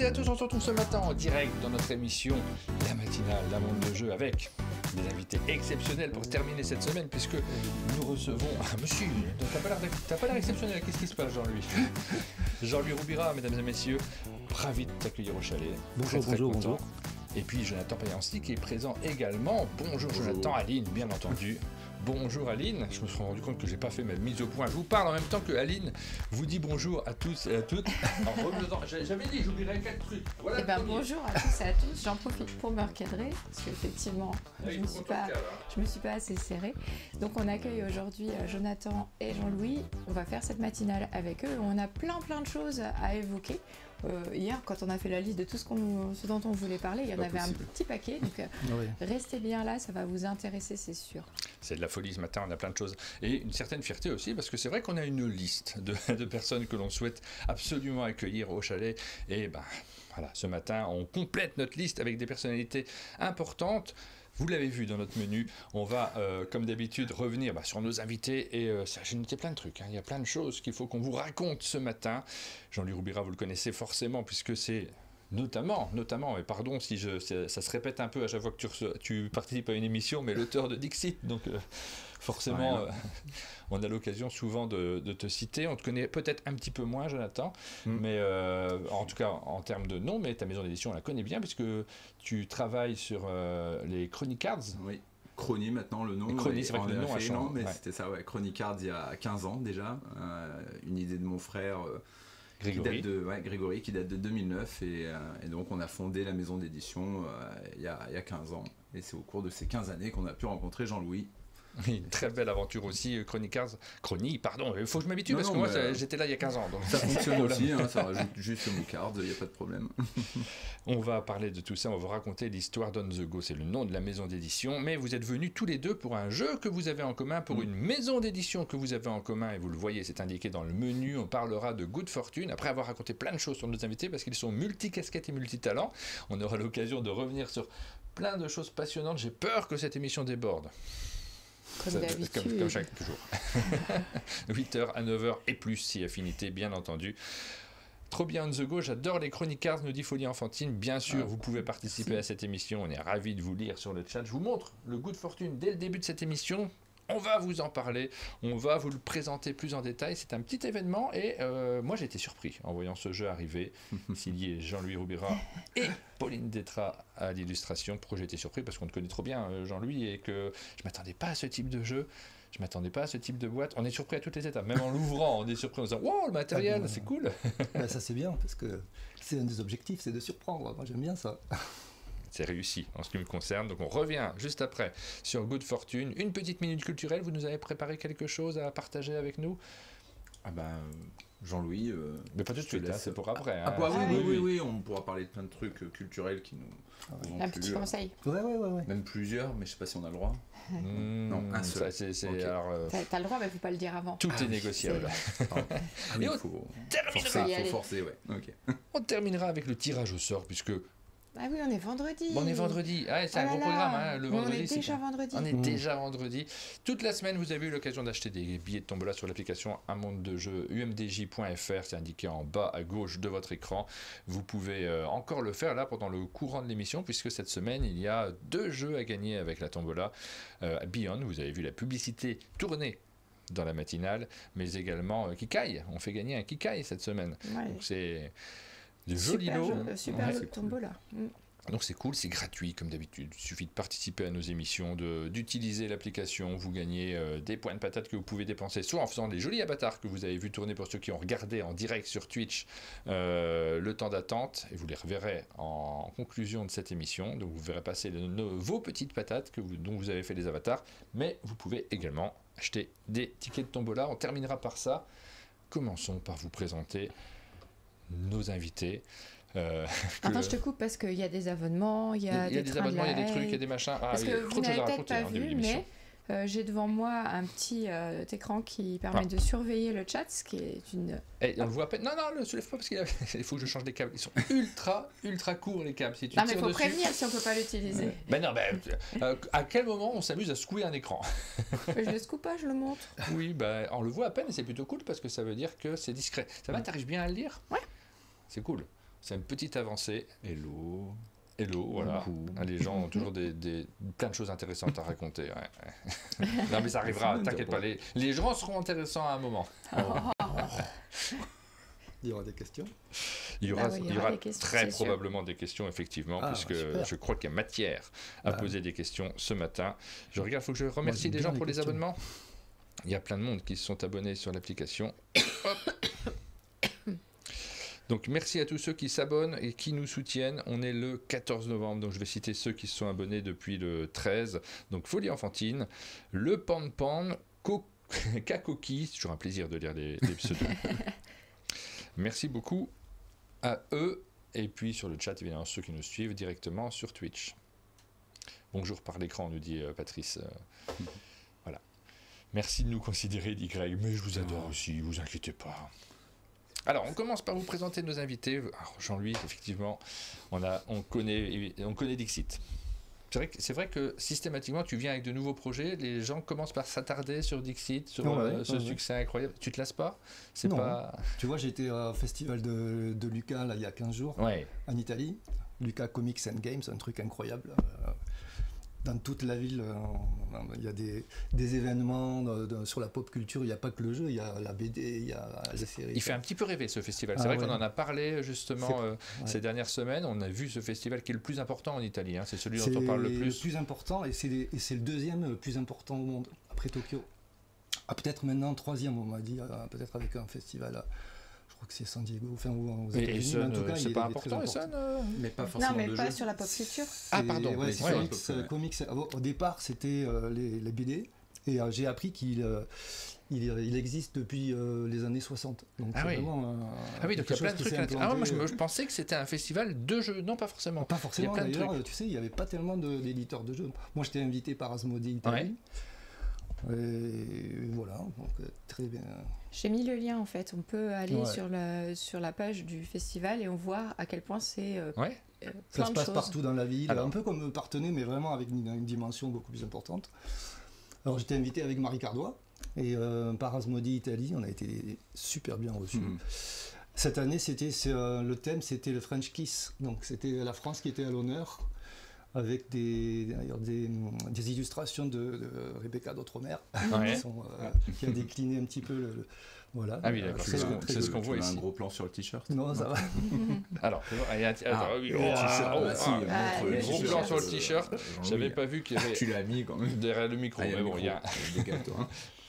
et à tous, on se retrouve ce matin en direct dans notre émission La Matinale, la monde de jeu, avec des invités exceptionnels pour terminer cette semaine, puisque nous recevons... Ah monsieur, t'as pas l'air exceptionnel, qu'est-ce qui se passe Jean-Louis? Jean-Louis Roubira, mesdames et messieurs, ravi de t'accueillir au chalet. Bonjour, bonjour. Et puis Jonathan Payanski qui est présent également. Bonjour Jonathan, Aline, bien entendu. Bonjour Aline, je me suis rendu compte que j'ai pas fait ma mise au point. Je vous parle en même temps que Aline vous dit bonjour à tous et à toutes. J'avais dit, j'oublierais 4 trucs. Voilà. Bonjour à tous et à tous. J'en profite pour me recadrer parce qu'effectivement, je me suis pas assez serrée. Donc on accueille aujourd'hui Jonathan et Jean-Louis. On va faire cette matinale avec eux. On a plein de choses à évoquer. Hier, quand on a fait la liste de tout ce dont on voulait parler, il y en avait un petit paquet. Donc restez bien là, ça va vous intéresser, c'est sûr. C'est de la folie ce matin, on a plein de choses. Et une certaine fierté aussi, parce que c'est vrai qu'on a une liste de personnes que l'on souhaite absolument accueillir au chalet. Et ben voilà, ce matin, on complète notre liste avec des personnalités importantes. Vous l'avez vu dans notre menu, on va, comme d'habitude, revenir sur nos invités et j'ai noté plein de trucs. Il y a plein de choses qu'il faut qu'on vous raconte ce matin. Jean-Louis Roubira, vous le connaissez forcément, puisque c'est notamment, et pardon si ça se répète un peu à chaque fois que tu participes à une émission, mais l'auteur de Dixit, donc forcément, on a l'occasion souvent de te citer. On te connaît peut-être un petit peu moins, Jonathan, mais en tout cas en termes de nom, mais ta maison d'édition, on la connaît bien, puisque tu travailles sur les Chronicards. Oui. Chrony maintenant le nom. Chrony, c'est vrai que le nom a changé. Mais c'était ça, ouais. Chronicards il y a 15 ans déjà. Une idée de mon frère Grégory, qui date de 2009. Et donc on a fondé la maison d'édition il y a 15 ans. Et c'est au cours de ces 15 années qu'on a pu rencontrer Jean-Louis. Une très belle aventure aussi, pardon, il faut que je m'habitue parce que moi j'étais là il y a 15 ans. Donc. Ça fonctionne aussi, ça rajoute juste le mot card, il n'y a pas de problème. On va parler de tout ça, on va vous raconter l'histoire d'On The Go, c'est le nom de la maison d'édition, mais vous êtes venus tous les deux pour un jeu que vous avez en commun, pour une maison d'édition que vous avez en commun, et vous le voyez, c'est indiqué dans le menu. On parlera de Good Fortune, après avoir raconté plein de choses sur nos invités, parce qu'ils sont multicasquettes et multitalents. On aura l'occasion de revenir sur plein de choses passionnantes. J'ai peur que cette émission déborde. Comme d'habitude. Comme chaque jour. 8h à 9h et plus, si affinité, bien entendu. Trop bien On The Go, j'adore les Chronicards, nous dit Folie Enfantine. Bien sûr, vous pouvez participer à cette émission, on est ravis de vous lire sur le chat. Je vous montre le Good Fortune dès le début de cette émission. On va vous en parler, on va vous le présenter plus en détail. C'est un petit événement et moi j'ai été surpris en voyant ce jeu arriver. Signé Jean-Louis Roubira et Pauline Détra à l'illustration. Pourquoi j'ai été surpris? Parce qu'on te connaît trop bien, Jean-Louis, et que je ne m'attendais pas à ce type de jeu. Je ne m'attendais pas à ce type de boîte. On est surpris à toutes les étapes. Même en l'ouvrant, on est surpris en disant « Wow, le matériel, c'est cool !» Ça c'est bien, parce que c'est un des objectifs, c'est de surprendre. Moi j'aime bien ça. C'est réussi en ce qui me concerne. Donc on revient juste après sur Good Fortune. Une petite minute culturelle, vous nous avez préparé quelque chose à partager avec nous? Jean-Louis... mais pas tout de suite, c'est pour après. Oui, on pourra parler de plein de trucs culturels qui nous... Un petit conseil. Ouais. Même plusieurs, mais je sais pas si on a le droit. Non, un seul. T'as le droit, mais faut pas le dire avant. Tout est négociable. Il faut forcer, ouais. Okay. On terminera avec le tirage au sort, puisque... Ah oui, on est vendredi. On est vendredi. C'est un gros programme. Le vendredi, on est déjà vendredi. On est déjà vendredi. Toute la semaine, vous avez eu l'occasion d'acheter des billets de tombola sur l'application Un Monde de Jeu, umdj.fr. C'est indiqué en bas à gauche de votre écran. Vous pouvez encore le faire là pendant le courant de l'émission, puisque cette semaine, il y a 2 jeux à gagner avec la tombola. Beyond, vous avez vu la publicité tourner dans la matinale, mais également Kikai. On fait gagner un Kikai cette semaine. Ouais. Donc c'est... de jolis lots. Super jeu de tombola. Donc c'est cool, c'est gratuit comme d'habitude. Il suffit de participer à nos émissions, d'utiliser l'application. Vous gagnez des points de patate que vous pouvez dépenser, soit en faisant des jolis avatars que vous avez vu tourner pour ceux qui ont regardé en direct sur Twitch le temps d'attente, et vous les reverrez en conclusion de cette émission. Donc vous verrez passer vos petites patates dont vous avez fait les avatars, mais vous pouvez également acheter des tickets de tombola. On terminera par ça. Commençons par vous présenter nos invités. Attends, je te coupe parce qu'il y a des abonnements, il y a des abonnements, il y a des trucs, il y a des machins. Parce que vous n'avez peut-être pas vu, mais j'ai devant moi un petit écran qui permet de surveiller le chat, ce qui est une... on le voit à peine. Non, ne se lève pas parce qu'il faut que je change des câbles. Ils sont ultra courts, les câbles. Si tu non, mais il faut prévenir si on ne peut pas l'utiliser. À quel moment on s'amuse à secouer un écran? Je le secoue pas, je le montre. Oui, on le voit à peine et c'est plutôt cool parce que ça veut dire que c'est discret. Ça va, t'arrives bien à le lire? Ouais. C'est cool. c'est une petite avancée. Hello, voilà. Les gens ont toujours plein de choses intéressantes à raconter. Ouais. Non, mais ça arrivera, t'inquiète pas. Les gens seront intéressants à un moment. Il y aura des questions. Il y aura des questions, très probablement des questions, effectivement, puisque super. je crois qu'il y a matière à poser des questions ce matin. Je regarde, il faut que je remercie les gens pour les abonnements. Il y a plein de monde qui se sont abonnés sur l'application. Donc merci à tous ceux qui s'abonnent et qui nous soutiennent. On est le 14 novembre, donc je vais citer ceux qui se sont abonnés depuis le 13. Donc Folie Enfantine, le Pan Pan, Kakoki, c'est toujours un plaisir de lire les pseudos. Merci beaucoup à eux. Et puis sur le chat, évidemment, ceux qui nous suivent directement sur Twitch. Bonjour par l'écran, nous dit Patrice. Voilà. Merci de nous considérer, dit Greg. Mais je vous adore aussi, vous inquiétez pas. Alors, on commence par vous présenter nos invités. Alors, Jean-Louis, effectivement, on connaît Dixit. C'est vrai que systématiquement, tu viens avec de nouveaux projets. Les gens commencent par s'attarder sur Dixit, sur ce succès incroyable. Tu te lasses pas? Pas... Tu vois, j'étais au festival de Lucas là, il y a 15 jours en Italie. Lucas Comics and Games, un truc incroyable. Dans toute la ville, il y a des événements sur la pop culture. Il n'y a pas que le jeu, il y a la BD, il y a les séries. Il fait un petit peu rêver ce festival. C'est vrai qu'on en a parlé justement ces dernières semaines. On a vu ce festival qui est le plus important en Italie. C'est celui dont on parle le plus. C'est le plus important et c'est le deuxième le plus important au monde, après Tokyo. Peut-être maintenant troisième, on m'a dit, peut-être avec un festival. Je crois que c'est San Diego, enfin aux États-Unis. En tout cas, c'est pas important, mais pas forcément. Non, mais le pas jeu. sur la pop culture. Pardon. Comics. Au départ, c'était les BD, et j'ai appris qu'il existe depuis les années 60. Donc vraiment. Donc il y a plein de trucs. Moi, je pensais que c'était un festival de jeux. Non, pas forcément. Pas forcément. Il y a plein de trucs. Tu sais, il n'y avait pas tellement d'éditeurs de jeux. Moi, j'étais invité par Asmodee Italie. Et voilà, donc très bien. J'ai mis le lien en fait, on peut aller sur la page du festival et on voit à quel point c'est ça se passe partout dans la ville, un peu comme Partenay, mais vraiment avec une dimension beaucoup plus importante. Alors j'étais invité avec Marie Cardois et par Asmodee Italie, on a été super bien reçus. Cette année, le thème c'était le French Kiss, donc c'était la France qui était à l'honneur, avec des illustrations de Rebecca d'Outre-mer, qui a décliné un petit peu voilà. Ah oui, d'accord, c'est ce qu'on voit ici. Un gros plan sur le t-shirt. Non, ça va. Alors, gros plan sur le t-shirt. J'avais pas vu qu'il y avait. Tu l'as mis quand même. Derrière le micro, mais bon, il y a des gâteaux.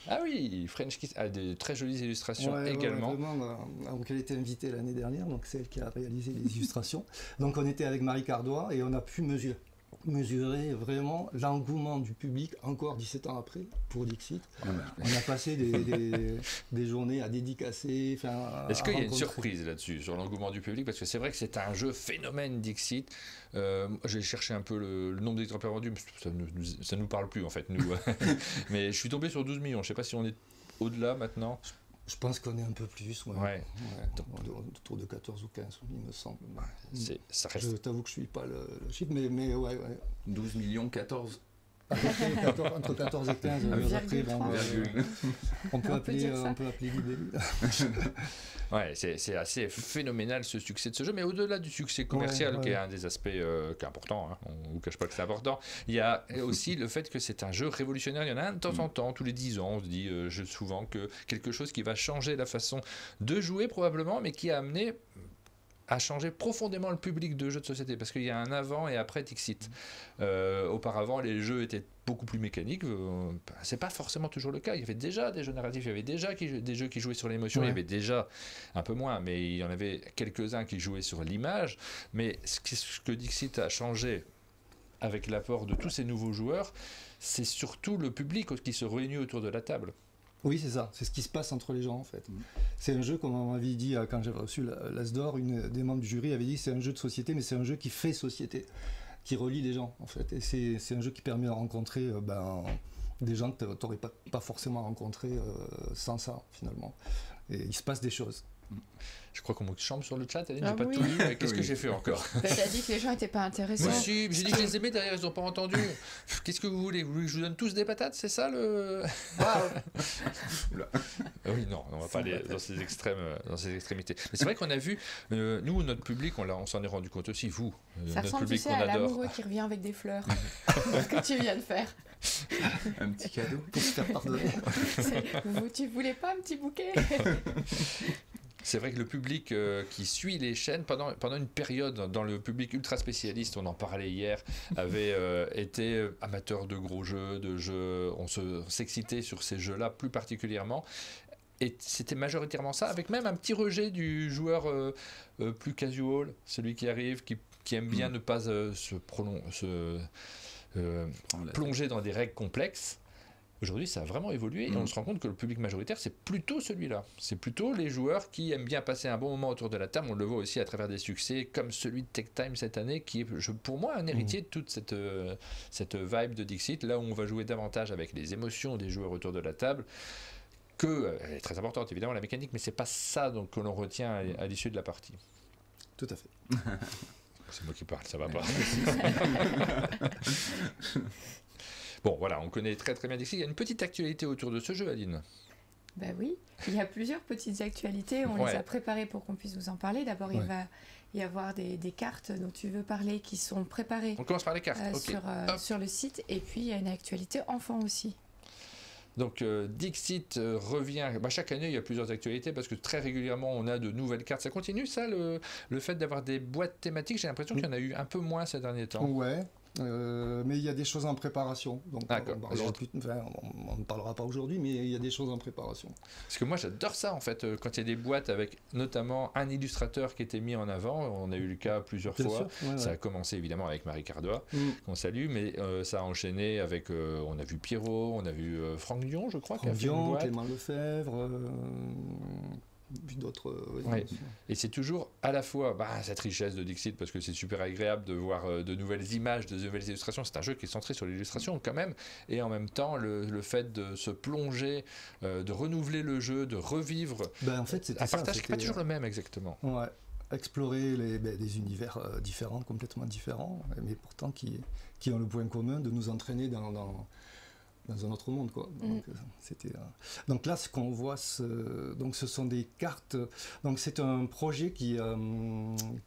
Ah oui, French Kiss a des très jolies illustrations également. Donc elle était invitée l'année dernière, donc c'est elle qui a réalisé les illustrations. Donc on était avec Marie Cardois et on a pu mesurer vraiment l'engouement du public encore 17 ans après pour Dixit. On a passé des journées à dédicacer. Est-ce qu'il y a une surprise là-dessus sur l'engouement du public? Parce que c'est vrai que c'est un jeu phénomène Dixit. J'ai cherché un peu le nombre d'exemplaires vendus, mais ça nous parle plus en fait nous. Mais je suis tombé sur 12 millions. Je sais pas si on est au-delà maintenant. Je pense qu'on est un peu plus, autour de 14 ou 15, il me semble. Ça reste... Je t'avoue que je ne suis pas le chiffre, mais ouais. 12 millions, 14 entre 14 et 15, après, on peut appeler l'idée. C'est assez phénoménal ce succès de ce jeu, mais au-delà du succès commercial, qui est un des aspects qui est important, on ne vous cache pas que c'est important, il y a aussi le fait que c'est un jeu révolutionnaire. Il y en a un de temps en temps, tous les 10 ans, on se dit souvent que quelque chose qui va changer la façon de jouer probablement, mais qui a amené à changer profondément le public de jeux de société, parce qu'il y a un avant et après Dixit. Auparavant, les jeux étaient beaucoup plus mécaniques. C'est pas forcément toujours le cas. Il y avait déjà des jeux narratifs, il y avait déjà des jeux qui jouaient sur l'émotion, il y avait déjà un peu moins, mais il y en avait quelques-uns qui jouaient sur l'image. Mais ce que Dixit a changé avec l'apport de tous ces nouveaux joueurs, c'est surtout le public qui se réunit autour de la table. Oui, c'est ça, c'est ce qui se passe entre les gens en fait. C'est un jeu, comme on m'avait dit quand j'avais reçu l'As d'Or, une des membres du jury avait dit c'est un jeu de société, mais c'est un jeu qui fait société, qui relie les gens en fait. Et c'est un jeu qui permet de rencontrer des gens que tu n'aurais pas forcément rencontrés sans ça finalement. Et il se passe des choses. Je crois qu'on me chambre sur le chat, Aline, j'ai pas tout lu. Qu'est-ce que j'ai fait encore? T'as dit que les gens n'étaient pas intéressés. Moi, j'ai dit que je les aimais, derrière ils n'ont pas entendu. Qu'est-ce que vous voulez? Vous voulez que je vous donne tous des patates? C'est ça le... Oui, non, on va pas aller dans ces extrémités. Mais c'est vrai qu'on a vu, nous, notre public, on s'en est rendu compte aussi, vous, ça notre ressemble, public tu sais, qu'on à adore. l'amoureux qui revient avec des fleurs. Ce que tu viens de faire. Un petit cadeau pour se faire pardonner. Tu voulais pas un petit bouquet? C'est vrai que le public qui suit les chaînes, pendant une période, dans le public ultra spécialiste, on en parlait hier, avait été amateur de gros jeux, on s'excitait sur ces jeux-là plus particulièrement. Et c'était majoritairement ça, avec même un petit rejet du joueur plus casual, celui qui arrive, qui aime bien ne pas plonger dans des règles complexes. Aujourd'hui, ça a vraiment évolué et on se rend compte que le public majoritaire, c'est plutôt celui-là. C'est plutôt les joueurs qui aiment bien passer un bon moment autour de la table. On le voit aussi à travers des succès comme celui de Tech Time cette année, qui est pour moi un héritier de toute cette vibe de Dixit, là où on va jouer davantage avec les émotions des joueurs autour de la table. Elle est très importante, évidemment, la mécanique, mais c'est pas ça donc, que l'on retient à l'issue de la partie. Tout à fait. C'est moi qui parle, ça va pas. Bon, voilà, on connaît très très bien Dixit. Il y a une petite actualité autour de ce jeu, Aline. Ben oui, il y a plusieurs petites actualités. On les a préparées pour qu'on puisse vous en parler. D'abord, il va y avoir des cartes dont tu veux parler qui sont préparées. On commence par les cartes. Sur le site. Et puis, il y a une actualité enfant aussi. Donc Dixit revient, chaque année il y a plusieurs actualités parce que très régulièrement on a de nouvelles cartes. Ça continue ça, le fait d'avoir des boîtes thématiques? J'ai l'impression qu'il y en a eu un peu moins ces derniers temps. Ouais. Mais il y a des choses en préparation. Donc on ne parlera pas aujourd'hui, mais il y a des choses en préparation. Parce que moi j'adore ça en fait, quand il y a des boîtes avec notamment un illustrateur qui était mis en avant. On a eu le cas plusieurs fois. Ça a commencé évidemment avec Marie Cardois, qu'on salue, mais ça a enchaîné avec, on a vu Pierrot, on a vu Franck Dion, je crois, qui a fait une boîte. Clément Lefebvre... puis d'autres. Et c'est toujours à la fois cette richesse de Dixit, parce que c'est super agréable de voir de nouvelles images, de nouvelles illustrations. C'est un jeu qui est centré sur l'illustration quand même, et en même temps le fait de se plonger, de renouveler le jeu, de revivre en fait, c'était un partage qui n'est pas toujours le même exactement. Ouais. Explorer des univers différents, complètement différents, mais pourtant qui ont le point commun de nous entraîner dans un autre monde, quoi. Donc là, ce qu'on voit, ce sont des cartes. Donc c'est un projet qui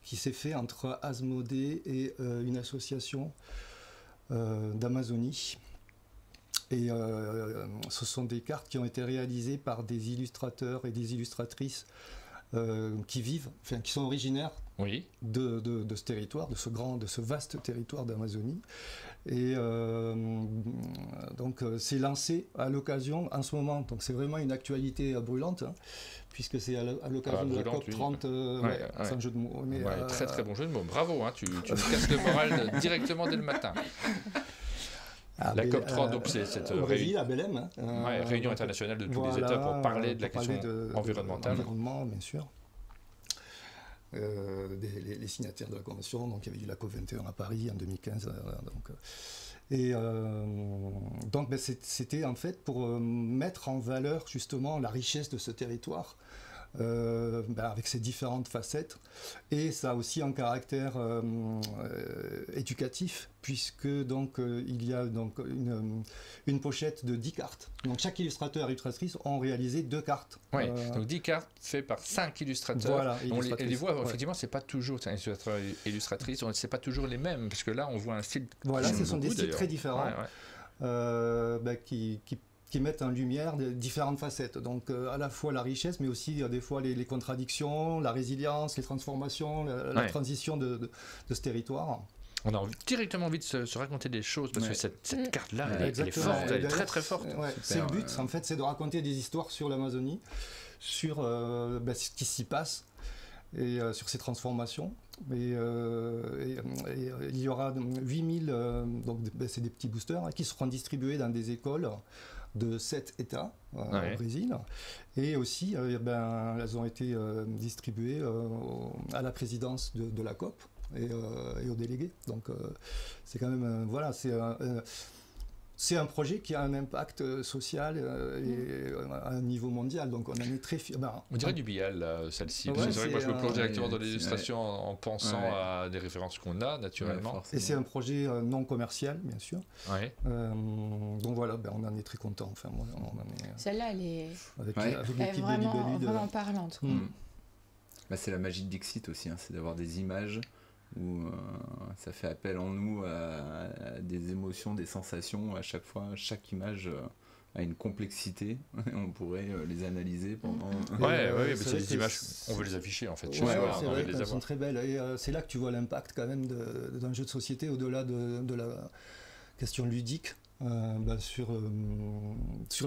s'est fait entre Asmodée et une association d'Amazonie. Et ce sont des cartes qui ont été réalisées par des illustrateurs et des illustratrices qui sont originaires de ce territoire, de ce vaste territoire d'Amazonie. Et donc c'est lancé à l'occasion en ce moment, donc c'est vraiment une actualité brûlante, puisque c'est à l'occasion de la COP 30, sans jeu de mots. Mais, très très bon jeu de mots, bravo, tu me casses le moral directement dès le matin. La COP 30, donc c'est cette à Belém, réunion internationale de tous les États pour parler de la question environnementale. Environnement, bien sûr. Les signataires de la Convention, donc il y avait eu la COP 21 à Paris en 2015. C'était en fait pour mettre en valeur justement la richesse de ce territoire. Avec ses différentes facettes, et ça a aussi un caractère éducatif, puisque donc il y a donc une pochette de 10 cartes. Donc chaque illustrateur et illustratrice ont réalisé 2 cartes. Donc 10 cartes faites par 5 illustrateurs. Voilà, on les voit, effectivement, c'est pas toujours illustrateur et illustratrice, c'est pas toujours les mêmes, parce que là on voit un style. Voilà, ce sont des styles très différents, qui mettent en lumière différentes facettes. Donc à la fois la richesse, mais aussi des fois les contradictions, la résilience, les transformations, la transition de ce territoire. On a directement envie de se raconter des choses, parce que cette carte-là, elle est forte, elle est très très forte. C'est le but, en fait, c'est de raconter des histoires sur l'Amazonie, sur ce qui s'y passe, et sur ces transformations. Et il y aura 8000, c'est des petits boosters qui seront distribués dans des écoles de 7 États au Brésil, et aussi elles ont été distribuées à la présidence de la COP et aux délégués. Donc c'est quand même c'est un projet qui a un impact social et à un niveau mondial, donc on en est très fiers. On dirait du Bial, celle-ci. Ouais, c'est vrai que moi je me plonge directement dans c'est- l'illustration en pensant à des références qu'on a naturellement. Et c'est un projet non commercial, bien sûr. Ouais. Donc voilà, on en est très content. Enfin, moi, on en est, Celle-là, elle est, avec elle est l'équipe de vraiment, Libellud. vraiment parlante. quoi. Bah, c'est la magie de Dixit aussi, hein, c'est d'avoir des images où ça fait appel en nous à des émotions, des sensations. À chaque fois, chaque image a une complexité. On pourrait les analyser pendant. Ouais, mais c'est c'est vrai des que images, on veut les afficher en fait. Ouais, Chez soi, c'est on vrai veut les qu'elles sont avoir. très belles. Et c'est là que tu vois l'impact quand même d'un jeu de société au-delà de la question ludique. Sur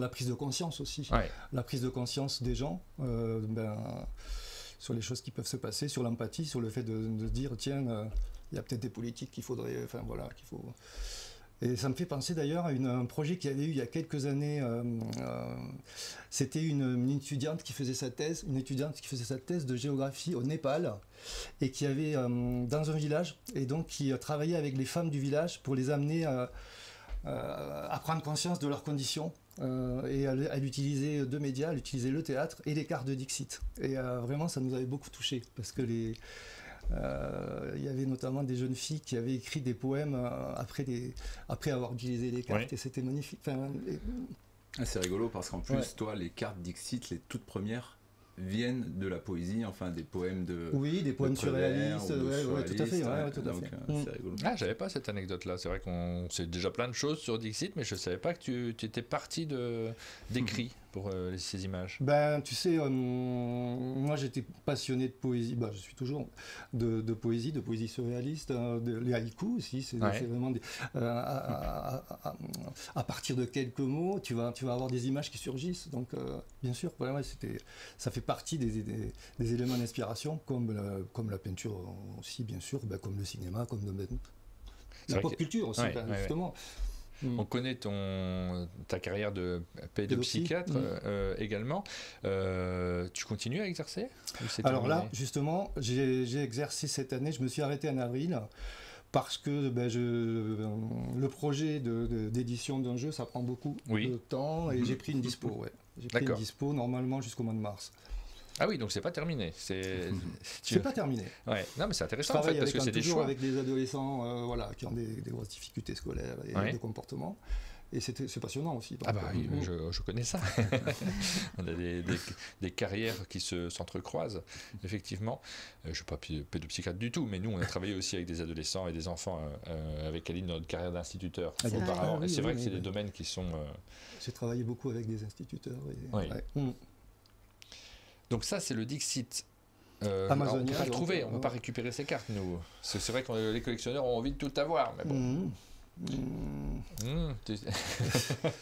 la prise de conscience aussi. Ouais. La prise de conscience des gens, sur les choses qui peuvent se passer, sur l'empathie, sur le fait de dire tiens, il y a peut-être des politiques qu'il faudrait. Enfin voilà, qu'il faut. Et ça me fait penser d'ailleurs à un projet qu'il y avait eu il y a quelques années. C'était une étudiante qui faisait sa thèse, de géographie au Népal, et qui avait dans un village, et donc qui travaillait avec les femmes du village pour les amener à prendre conscience de leurs conditions. Et elle utilisait deux médias, elle utilisait le théâtre et les cartes de Dixit. Et vraiment, ça nous avait beaucoup touchés, parce que il y avait notamment des jeunes filles qui avaient écrit des poèmes après avoir utilisé les cartes, et c'était magnifique. Enfin, C'est rigolo parce qu'en plus, toi, les cartes Dixit, les toutes premières, viennent de la poésie, enfin des poèmes de. Oui, des poèmes surréalistes, tout à fait. Donc, c'est rigolo. Ah, j'avais pas cette anecdote-là. C'est vrai qu'on sait déjà plein de choses sur Dixit, mais je savais pas que tu étais parti d'écrit pour ces images. Tu sais, moi j'étais passionné de poésie, je suis toujours de poésie surréaliste, les haïkus aussi, c'est vraiment à partir de quelques mots, tu vas avoir des images qui surgissent, donc bien sûr, ça fait partie des éléments d'inspiration, comme la peinture aussi, bien sûr, comme le cinéma, comme la pop culture aussi, justement. On connaît ta carrière de pédopsychiatre également. Tu continues à exercer? Alors là, justement, j'ai exercé cette année. Je me suis arrêté en avril parce que le projet d'édition d'un jeu, ça prend beaucoup de temps, et j'ai pris une dispo. J'ai pris une dispo normalement jusqu'au mois de mars. Ah oui, donc c'est pas terminé. C'est pas terminé. Ouais. Non, mais c'est intéressant en fait, parce que c'est des choix. Avec des adolescents qui ont des grosses difficultés scolaires et de comportement. Et c'est passionnant aussi. Oui, je connais ça. On a des carrières qui s'entrecroisent, effectivement. Je ne suis pas pédopsychiatre du tout, mais nous, on a travaillé aussi avec des adolescents et des enfants avec Aline dans notre carrière d'instituteur auparavant. Et c'est vrai que c'est des domaines qui sont... J'ai travaillé beaucoup avec des instituteurs. Donc ça, c'est le Dixit. Amazonia, on peut pas le trouver, on ne peut pas récupérer ces cartes, nous. C'est vrai que les collectionneurs ont envie de tout avoir, mais bon.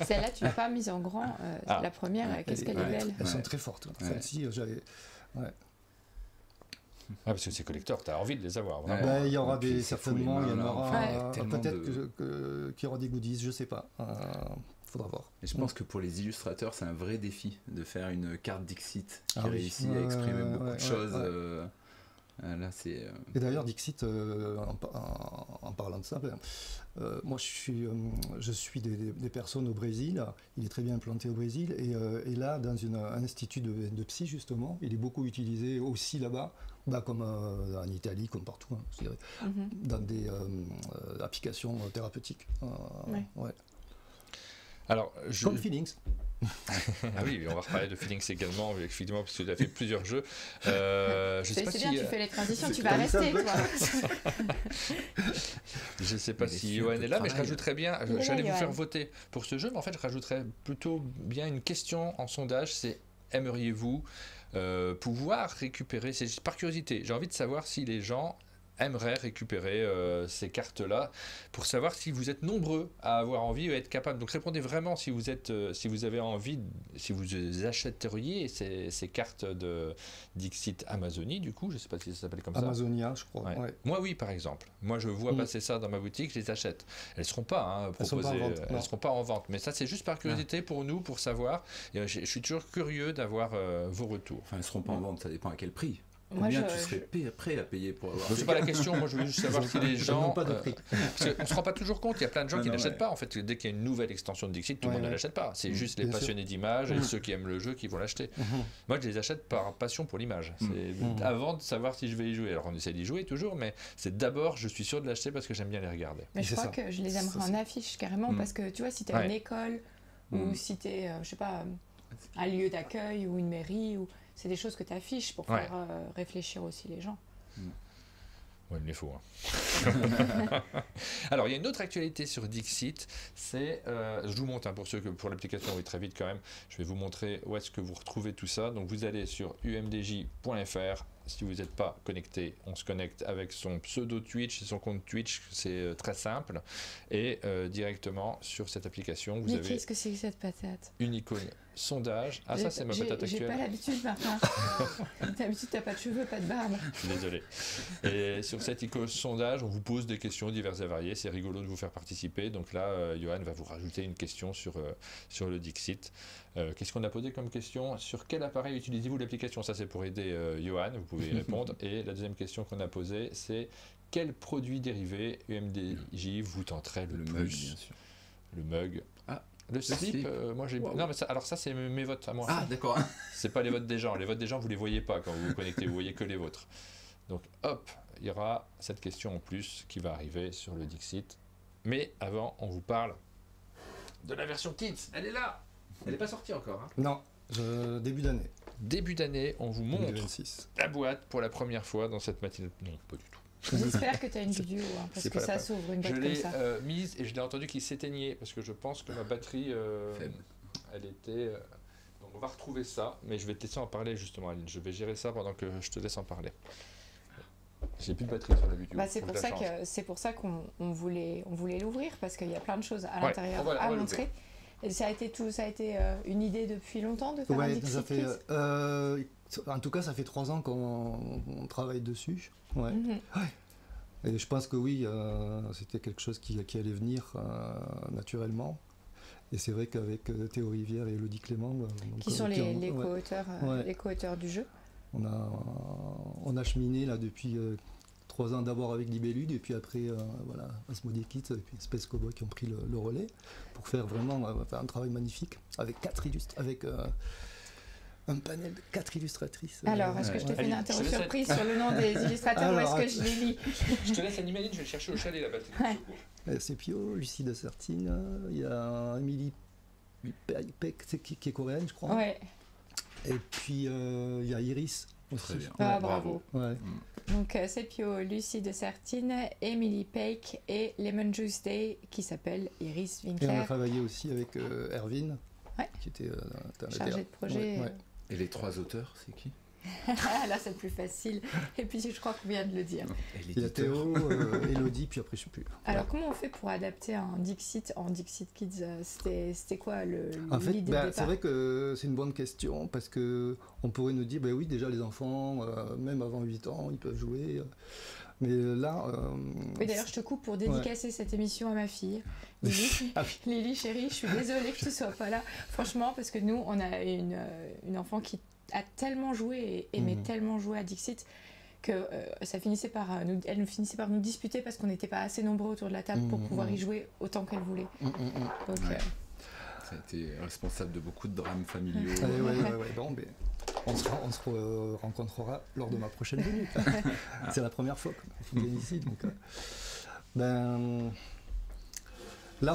Celle-là, tu l'as pas mise en grand. La première, qu'est-ce qu'elle est belle. Elles sont très fortes. Celle-ci, j'avais... parce que c'est collector, tu as envie de les avoir. Il y aura certainement, il y en aura peut-être qu'il y aura des goodies, je ne sais pas. Faudra voir. Et je pense que pour les illustrateurs, c'est un vrai défi de faire une carte Dixit qui réussit à exprimer beaucoup de choses. Là, c'est. Et d'ailleurs, Dixit, en parlant de ça, moi je suis des personnes au Brésil. Il est très bien implanté au Brésil, et là, dans un institut de psy justement, il est beaucoup utilisé aussi là-bas, comme en Italie, comme partout, je dirais, dans des applications thérapeutiques. Alors, comme Feelings. Ah oui, on va reparler de Feelings également, effectivement, parce que tu as fait plusieurs jeux. C'est bien, tu fais les transitions, tu vas rester, toi. Je ne sais pas si Johan est là, mais je rajouterais bien, j'allais vous faire voter pour ce jeu, mais en fait, je rajouterais plutôt bien une question en sondage, c'est aimeriez-vous pouvoir récupérer, c'est par curiosité, j'ai envie de savoir si les gens aimerait récupérer ces cartes-là pour savoir si vous êtes nombreux à avoir envie et être capable. Donc répondez vraiment si vous avez envie, si vous achèteriez ces cartes de Dixit Amazonie, du coup, je ne sais pas si ça s'appelle comme ça. Amazonia, je crois. Ouais. Moi, oui, par exemple. Moi, je vois passer ça dans ma boutique, je les achète. Elles ne seront pas proposées, elles ne seront pas en vente. Mais ça, c'est juste par curiosité pour nous, pour savoir. Et je suis toujours curieux d'avoir vos retours. Enfin, elles ne seront pas en vente, ça dépend à quel prix. Combien tu serais prêt à payer pour avoir... C'est pas la question, moi je veux juste savoir si les gens... pas de prix. Parce qu'on se rend pas toujours compte, il y a plein de gens qui n'achètent pas. En fait, dès qu'il y a une nouvelle extension de Dixit, tout le monde ne l'achète pas. C'est juste les passionnés d'image et ceux qui aiment le jeu qui vont l'acheter. Moi je les achète par passion pour l'image. Avant de savoir si je vais y jouer. Alors on essaie d'y jouer toujours, mais c'est d'abord je suis sûr de l'acheter parce que j'aime bien les regarder. Mais je crois que je les aimerais en affiche carrément parce que tu vois, si tu as une école ou si tu es, je sais pas, un lieu d'accueil ou une mairie, c'est des choses que tu affiches pour faire réfléchir aussi les gens. Ouais, il me les faut. Hein. Alors, il y a une autre actualité sur Dixit, c'est, je vous montre, pour ceux que pour l'application, oui, très vite quand même, je vais vous montrer où est-ce que vous retrouvez tout ça. Donc, vous allez sur umdj.fr. Si vous n'êtes pas connecté, on se connecte avec son pseudo Twitch et son compte Twitch, c'est très simple. Et directement sur cette application, vous avez... qu'est-ce que c'est que cette patate? Une icône sondage. Ah, ça, c'est ma patate actuelle. J'ai pas l'habitude, Martin. D'habitude, t'as pas de cheveux, pas de barbe. Désolé. Et sur cette icône sondage, on vous pose des questions diverses et variées. C'est rigolo de vous faire participer. Donc là, Johan va vous rajouter une question sur le Dixit. Qu'est-ce qu'on a posé comme question? Sur quel appareil utilisez-vous l'application? Ça, c'est pour aider Johan. Vous pouvez y répondre. Et la deuxième question qu'on a posée, c'est quel produit dérivé UMDJ vous tenterait le plus? Mug, bien sûr. Le mug. Ah, le slip, moi j'ai... Wow. Non, mais ça, alors ça, c'est mes votes à moi. Ah, d'accord. C'est pas les votes des gens. Les votes des gens, vous les voyez pas quand vous vous connectez. Vous voyez que les vôtres. Donc, hop, il y aura cette question en plus qui va arriver sur le Dixit. Mais avant, on vous parle de la version Kids. Elle est là. Elle n'est pas sortie encore. Hein. Non, début d'année. Début d'année, on vous montre 2026. La boîte pour la première fois dans cette matinée. Non, pas du tout. J'espère que tu as une vidéo, hein, parce que ça s'ouvre une boîte comme ça. Je l'ai mise et je l'ai entendu qu'il s'éteignait parce que je pense que ma batterie, elle était... donc on va retrouver ça, mais je vais te laisser en parler justement, Aline. Je vais gérer ça pendant que je te laisse en parler. J'ai plus de batterie sur la vidéo. Bah, c'est pour ça qu'on voulait l'ouvrir, parce qu'il y a plein de choses à l'intérieur à montrer. Et ça a été une idée depuis longtemps de faire un Dixit ça fait, en tout cas, ça fait 3 ans qu'on travaille dessus. Ouais. Et je pense que oui, c'était quelque chose qui allait venir naturellement. Et c'est vrai qu'avec Théo Rivière et Elodie Clément, qui sont les co-auteurs du jeu, on a cheminé là depuis 3 ans, d'abord avec Libellud et puis après Asmodee Kids et puis Space Cowboy qui ont pris le relais pour faire vraiment un travail magnifique avec un panel de 4 illustratrices. Alors, est-ce que je t'ai fait une interro surprise sur le nom des illustrateurs ou est-ce que je les lis? Je te laisse animer, je vais chercher au chalet la batterie. C'est Pio, Lucie de Sertine, il y a Emily Peck qui est coréenne, je crois. Ouais. Et puis il y a Iris aussi. Très bien. Ah, bravo. Ouais. Donc c'est Pio, Lucie de Sertine, Emily Peck et Lemon Juice Day qui s'appelle Iris Winkler. Et on a travaillé aussi avec Erwin, qui était chargé de projet. Ouais. Et les 3 auteurs, c'est qui? Là c'est plus facile. Et puis je crois qu'on vient de le dire. Il y a Théo, Elodie, puis après je sais plus. Alors comment on fait pour adapter un Dixit en Dixit Kids? C'était quoi l'idée de départ? C'est vrai que c'est une bonne question parce que on pourrait nous dire oui, déjà les enfants, même avant 8 ans, ils peuvent jouer. Mais là... Oui, d'ailleurs, je te coupe pour dédicacer cette émission à ma fille. Lily, Lily, chérie, je suis désolée que tu ne sois pas là. Franchement, parce que nous, on a une enfant qui a tellement joué et aimait tellement jouer à Dixit que elle finissait par nous disputer parce qu'on n'était pas assez nombreux autour de la table pour pouvoir y jouer autant qu'elle voulait. Donc, ça a été responsable de beaucoup de drames familiaux. Bon, mais on se rencontrera lors de ma prochaine venue. C'est la première fois qu'on vient ici. Donc, là,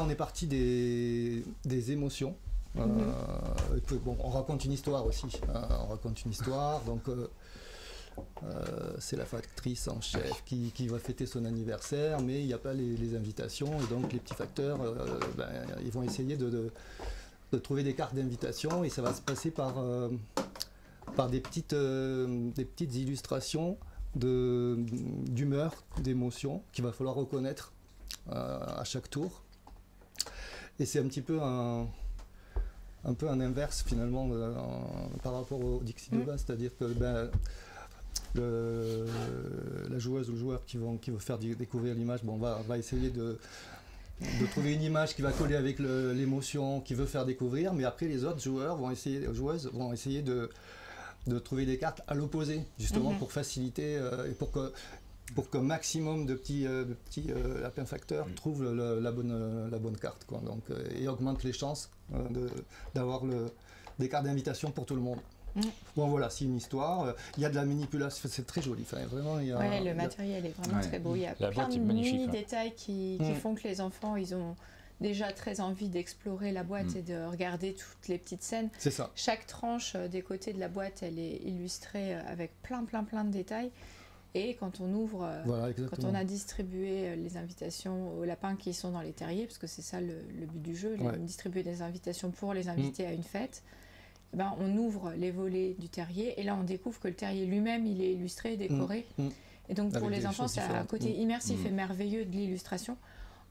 on est parti des émotions. On raconte une histoire aussi. On raconte une histoire. Donc, c'est la factrice en chef qui va fêter son anniversaire, mais il n'y a pas les invitations. Et donc, les petits facteurs, ils vont essayer de trouver des cartes d'invitation. Et ça va se passer par des petites illustrations d'humeur, d'émotion qu'il va falloir reconnaître à chaque tour. Et c'est un petit peu un inverse finalement par rapport au Dixit de base, c'est-à-dire que la joueuse ou le joueur qui veut faire découvrir l'image, va essayer de trouver une image qui va coller avec l'émotion qu'il veut faire découvrir, mais après les autres joueuses vont essayer de trouver des cartes à l'opposé, justement pour faciliter et pour qu'un maximum de petits lapins facteurs trouvent la bonne carte, quoi. Donc, et augmente les chances d'avoir des cartes d'invitation pour tout le monde. Bon voilà, c'est une histoire. Il y a de la manipulation, c'est très joli. Enfin, vraiment, le matériel est vraiment très beau. Il y a plein de mini détails qui font que les enfants, ils ont déjà très envie d'explorer la boîte et de regarder toutes les petites scènes. C'est ça. Chaque tranche des côtés de la boîte, elle est illustrée avec plein de détails. Et quand on ouvre, quand on a distribué les invitations aux lapins qui sont dans les terriers, parce que c'est ça le but du jeu, distribuer des invitations pour les inviter à une fête, on ouvre les volets du terrier et là on découvre que le terrier lui-même il est illustré, décoré. Et donc pour les enfants c'est un côté immersif et merveilleux de l'illustration,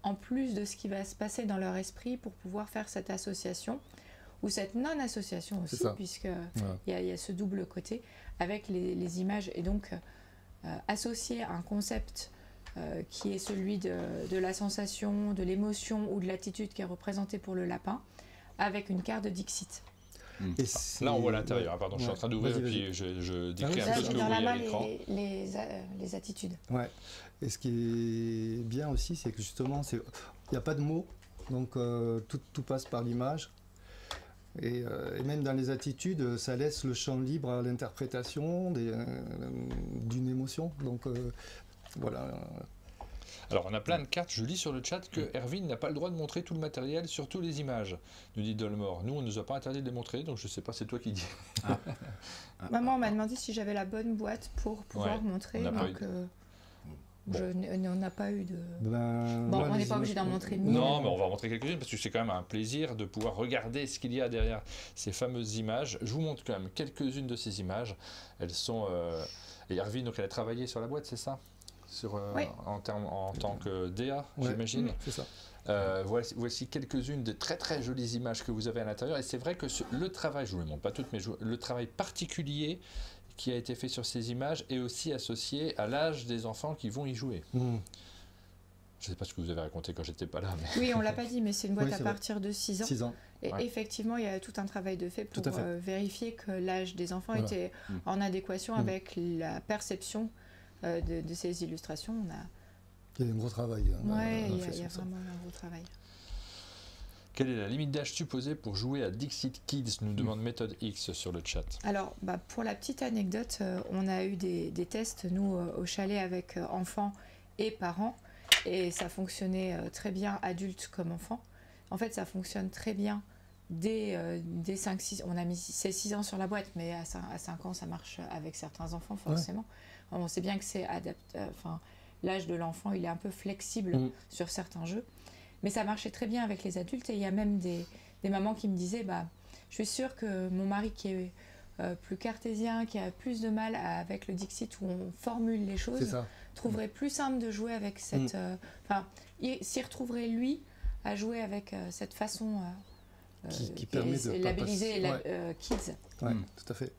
en plus de ce qui va se passer dans leur esprit pour pouvoir faire cette association ou cette non-association aussi, puisqu'il y a ce double côté avec les images et donc associer un concept qui est celui de la sensation, de l'émotion ou de l'attitude qui est représentée pour le lapin avec une carte de Dixit. Là on voit l'intérieur, pardon, je suis en train d'ouvrir et puis je décris un peu ce que vous voyez à l'écran. Les attitudes. Ouais. Et ce qui est bien aussi, c'est que justement, il n'y a pas de mots, donc tout passe par l'image. Et même dans les attitudes, ça laisse le champ libre à l'interprétation d'une émotion. Donc voilà. Alors on a plein de cartes, je lis sur le chat que Erwin n'a pas le droit de montrer tout le matériel, surtout les images, nous dit Dolmore. Nous on ne nous a pas interdit de les montrer, donc je ne sais pas, c'est toi qui dis. Maman m'a demandé si j'avais la bonne boîte pour pouvoir montrer, donc on n'a pas eu de... on n'est pas obligé d'en montrer mille. Non, mais on va en montrer quelques-unes parce que c'est quand même un plaisir de pouvoir regarder ce qu'il y a derrière ces fameuses images. Je vous montre quand même quelques-unes de ces images. Elles sont... Et Erwin, donc elle a travaillé sur la boîte, c'est ça ? En tant que DA, j'imagine. C'est ça. Voici quelques-unes de très très jolies images que vous avez à l'intérieur. Et c'est vrai que le travail, je ne vous les montre pas toutes, mais le travail particulier qui a été fait sur ces images est aussi associé à l'âge des enfants qui vont y jouer. Je ne sais pas ce que vous avez raconté quand j'étais pas là. Mais... Oui, on ne l'a pas dit, mais c'est une boîte à partir de 6 ans. 6 ans. Et effectivement, il y a tout un travail de fait pour vérifier que l'âge des enfants était en adéquation avec la perception de ces illustrations. Il y a un gros travail. Il y a vraiment un gros travail. Quelle est la limite d'âge supposée pour jouer à Dixit Kids, nous demande Méthode X sur le chat. Alors, pour la petite anecdote, on a eu des tests, nous, au chalet, avec enfants et parents, et ça fonctionnait très bien, adultes comme enfants. En fait, ça fonctionne très bien dès 5-6 ans. On a mis 6 ans sur la boîte, mais à 5 ans, ça marche avec certains enfants, forcément. On sait bien que c'est l'âge de l'enfant, il est un peu flexible sur certains jeux. Mais ça marchait très bien avec les adultes et il y a même des mamans qui me disaient je suis sûre que mon mari qui est plus cartésien, qui a plus de mal avec le Dixit où on formule les choses, trouverait plus simple de jouer avec cette... il s'y retrouverait lui à jouer avec cette façon qui permet de labelliser Kids. Oui, tout à fait.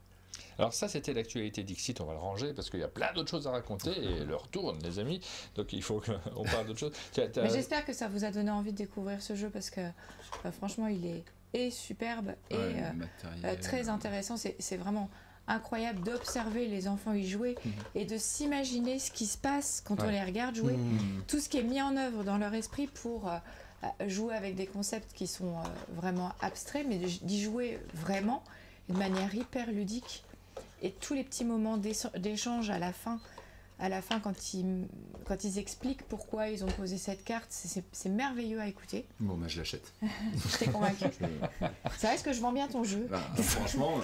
Alors ça, c'était l'actualité Dixit, on va le ranger parce qu'il y a plein d'autres choses à raconter et l'heure tourne, les amis, donc il faut qu'on parle d'autres choses. Mais j'espère que ça vous a donné envie de découvrir ce jeu parce que franchement, il est superbe et très intéressant. C'est vraiment incroyable d'observer les enfants y jouer et de s'imaginer ce qui se passe quand on les regarde jouer, tout ce qui est mis en œuvre dans leur esprit pour... jouer avec des concepts qui sont vraiment abstraits, mais d'y jouer vraiment de manière hyper ludique. Et tous les petits moments d'échange à la fin quand ils expliquent pourquoi ils ont posé cette carte, c'est merveilleux à écouter. Bon, je l'achète. Je t'ai convaincu. C'est vrai que je vends bien ton jeu. Franchement...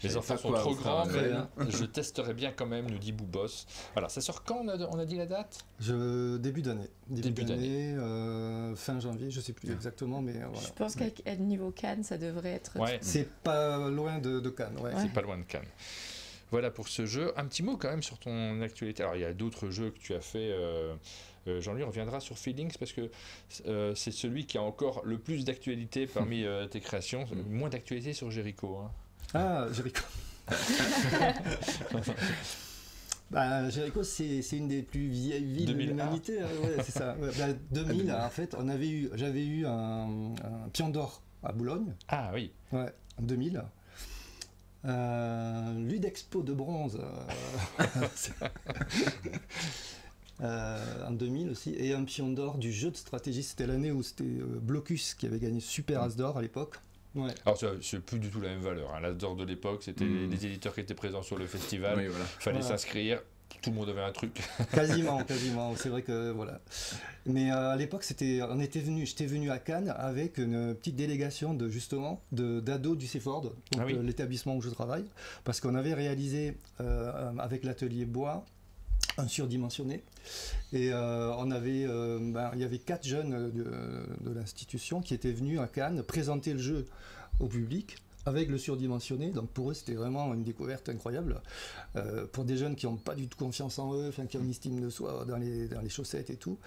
Les enfants sont trop grands, mais je testerai bien quand même, nous dit Boubos. Voilà, ça sort quand on a dit la date ? Début d'année. Début d'année, fin janvier, je ne sais plus exactement, mais voilà. Je pense qu'à niveau Cannes, ça devrait être... C'est pas loin de Cannes. C'est pas loin de Cannes. Voilà pour ce jeu. Un petit mot quand même sur ton actualité. Alors il y a d'autres jeux que tu as fait... Jean-Louis reviendra sur Feelings parce que c'est celui qui a encore le plus d'actualité parmi tes créations. Moins d'actualité sur Jericho. Ah, Jericho. Jericho, c'est une des plus vieilles villes de l'humanité. C'est ça. 2000, en fait, j'avais eu un pion d'or à Boulogne. Ah oui. Ouais, en 2000. Ludexpo de bronze en 2000 aussi, et un pion d'or du jeu de stratégie. C'était l'année où c'était Blocus qui avait gagné Super As d'or à l'époque. Ouais. Alors c'est plus du tout la même valeur. L'As d'or de l'époque, c'était les éditeurs qui étaient présents sur le festival. Oui, voilà. Il fallait s'inscrire. Tout le monde avait un truc. Quasiment. C'est vrai que voilà. Mais à l'époque, j'étais venu à Cannes avec une petite délégation d'ados du CEFORD, l'établissement où je travaille, parce qu'on avait réalisé avec l'atelier bois un surdimensionné. Et il y avait 4 jeunes de l'institution qui étaient venus à Cannes présenter le jeu au public avec le surdimensionné. Donc pour eux, c'était vraiment une découverte incroyable. Pour des jeunes qui n'ont pas du tout confiance en eux, qui ont une estime de soi dans les chaussettes et tout,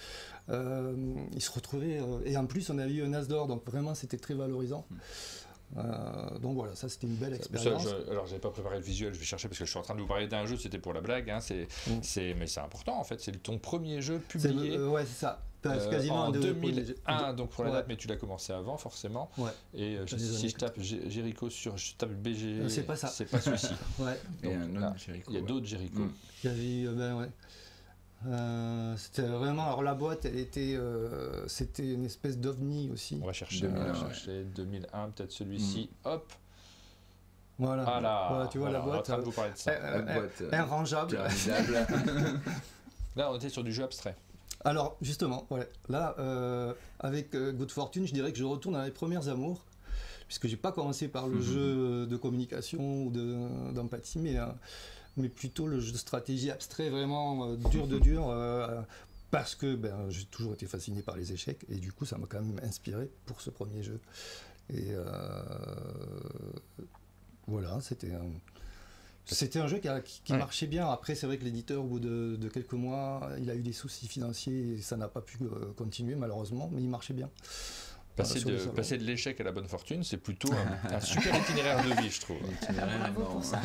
ils se retrouvaient. Et en plus, on avait eu un As d'or, donc vraiment, c'était très valorisant. Donc voilà, ça c'était une belle expérience. Alors j'avais pas préparé le visuel, je vais chercher parce que je suis en train de vous parler d'un jeu, c'était pour la blague, hein, mais c'est important en fait, c'est ton premier jeu publié. Ouais, c'est ça. Quasiment en 2001, donc pour la date, mais tu l'as commencé avant forcément. Ouais. Et si je tape Jericho je tape BG, c'est pas ça. C'est pas celui-ci. Ouais. Donc, il y a d'autres Jericho. Il y avait c'était vraiment. Alors la boîte, c'était une espèce d'ovni aussi. On va chercher 2001, peut-être celui-ci. Hop. Voilà, tu vois la boîte. On est en train de vous parler de ça. La boîte rangeable. Là, on était sur du jeu abstrait. Alors justement, là, avec Good Fortune, je dirais que je retourne à mes premières amours, puisque j'ai pas commencé par le jeu de communication ou d'empathie, mais plutôt le jeu de stratégie abstrait, vraiment dur de dur, parce que j'ai toujours été fasciné par les échecs, et du coup ça m'a quand même inspiré pour ce premier jeu. Et voilà, c'était un jeu qui marchait bien. Après, c'est vrai que l'éditeur, au bout de quelques mois, il a eu des soucis financiers et ça n'a pas pu continuer malheureusement, mais il marchait bien. Passer de l'échec à la bonne fortune, c'est plutôt un super itinéraire de vie, je trouve. Bravo pour ça.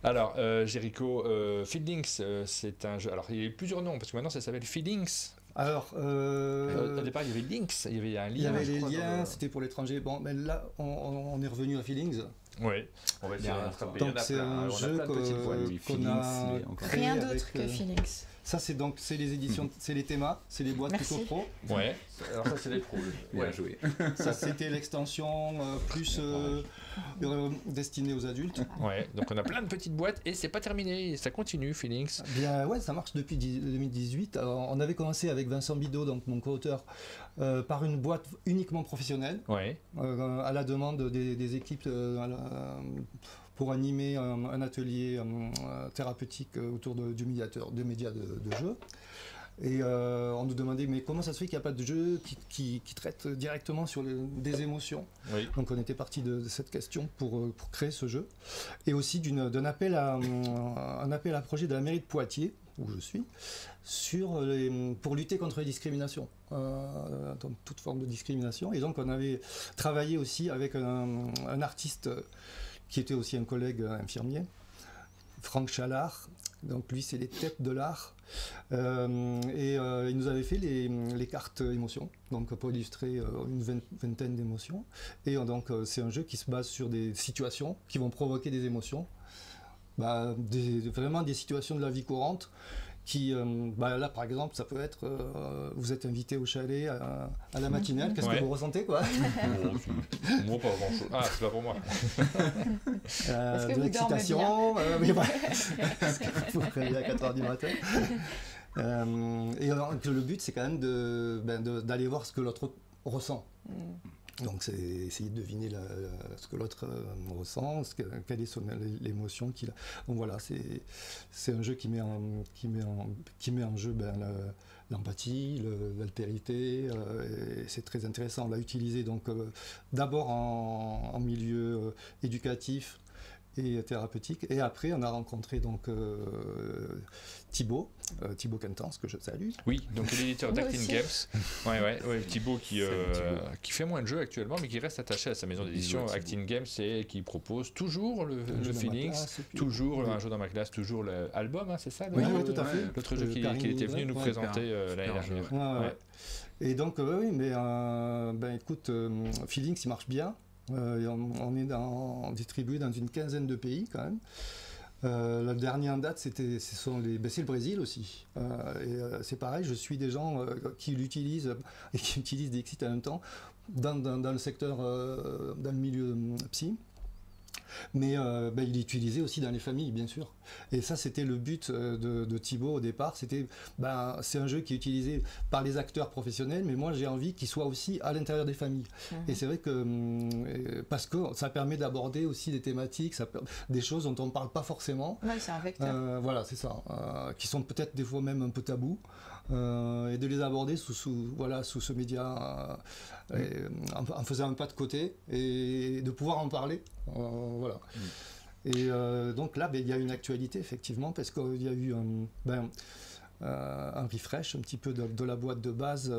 Alors, Jericho, Feelings, c'est un jeu. Alors, il y a eu plusieurs noms, parce que maintenant ça s'appelle Feelings. Alors, au départ, il y avait Links, il y avait un lien. Il y avait les liens, c'était pour l'étranger. Bon, mais là, on est revenu à Feelings. Oui, on va essayer de rattraper. Donc, c'est un jeu qu'on a créé. Rien d'autre que Feelings. Ça, c'est les éditions, c'est les thémas, c'est les boîtes Pico Pro. Ouais, alors ça, c'est les pros. Bien joué. Ça, c'était l'extension plus destinée aux adultes. Ouais, donc on a plein de petites boîtes et c'est pas terminé, ça continue, Feelings. Bien, ouais, ça marche depuis 2018. Alors, on avait commencé avec Vincent Bidot, donc mon co-auteur, par une boîte uniquement professionnelle, à la demande des équipes pour animer un atelier thérapeutique autour de médias de jeu. Et on nous demandait, mais comment ça se fait qu'il n'y a pas de jeu qui traite directement sur des émotions? Donc on était parti de cette question pour créer ce jeu. Et aussi d'un appel à projet de la mairie de Poitiers, où je suis, pour lutter contre les discriminations, donc toute forme de discrimination. Et donc on avait travaillé aussi avec un artiste qui était aussi un collègue infirmier, Franck Chalard. Donc lui, c'est les têtes de l'art. Il nous avait fait les cartes émotions, donc pour illustrer une vingtaine d'émotions. Et donc c'est un jeu qui se base sur des situations qui vont provoquer des émotions, vraiment des situations de la vie courante. Là par exemple ça peut être vous êtes invité au chalet à la matinale, qu'est-ce que vous ressentez quoi? Moi pas grand chose. Ah, c'est pas pour moi. De l'excitation, mais parce qu'il faut réveiller à 4h du matin. Et alors, le but c'est quand même d'aller voir ce que l'autre ressent. Donc c'est essayer de deviner ce que l'autre ressent, quelle est l'émotion qu'il a. Donc voilà, c'est un jeu qui met en jeu l'empathie, l'altérité, et c'est très intéressant. On l'a utilisé donc d'abord en milieu éducatif et thérapeutique, et après on a rencontré donc Thibaut Quintance, que je salue. Oui, donc l'éditeur d'Acting Games. Ouais, Thibaut qui fait moins de jeux actuellement, mais qui reste attaché à sa maison d'édition Acting Games et qui propose toujours le Feelings, toujours un jeu dans ma classe, toujours l'album, c'est ça? Oui, tout à fait. L'autre jeu qui était venu nous présenter l'année dernière. Et donc, écoute, Feelings, il marche bien. On est distribué dans une quinzaine de pays quand même. La dernière en date, c'est le Brésil aussi. C'est pareil, je suis des gens qui l'utilisent et qui utilisent Dixit en même temps dans le secteur, dans le milieu psy. Mais il est utilisé aussi dans les familles, bien sûr. Et ça, c'était le but de Thibaut au départ. C'est un jeu qui est utilisé par les acteurs professionnels, mais moi, j'ai envie qu'il soit aussi à l'intérieur des familles. Et c'est vrai que parce que ça permet d'aborder aussi des thématiques, des choses dont on ne parle pas forcément. Ouais, c'est un vecteur. Voilà, c'est ça. Qui sont peut-être des fois même un peu tabous. Et de les aborder sous ce média en faisant un pas de côté et de pouvoir en parler. Voilà. Et donc là, il y a une actualité effectivement parce qu'il y a eu un refresh un petit peu de la boîte de base,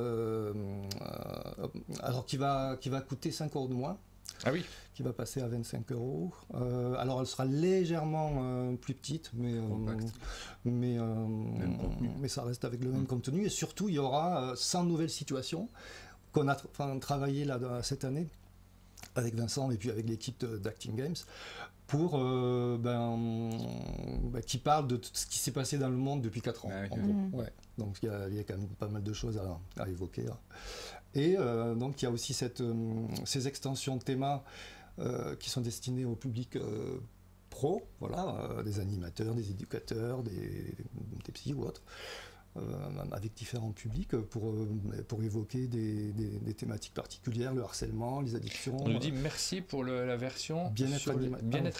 alors qui va coûter 5 € de moins. Ah oui. Qui va passer à 25 €. Alors elle sera légèrement plus petite, mais ça reste avec le même contenu. Et surtout, il y aura 100 nouvelles situations qu'on a travaillé là cette année avec Vincent et puis avec l'équipe d'Acting Games pour qui parle de tout ce qui s'est passé dans le monde depuis 4 ans. Ah oui. Ouais. Donc il y a quand même pas mal de choses à évoquer là. Et donc il y a aussi ces extensions de théma qui sont destinées au public pro, des animateurs, des éducateurs, des psys ou autres, avec différents publics pour évoquer des thématiques particulières, le harcèlement, les addictions. On nous dit merci pour la version bien-être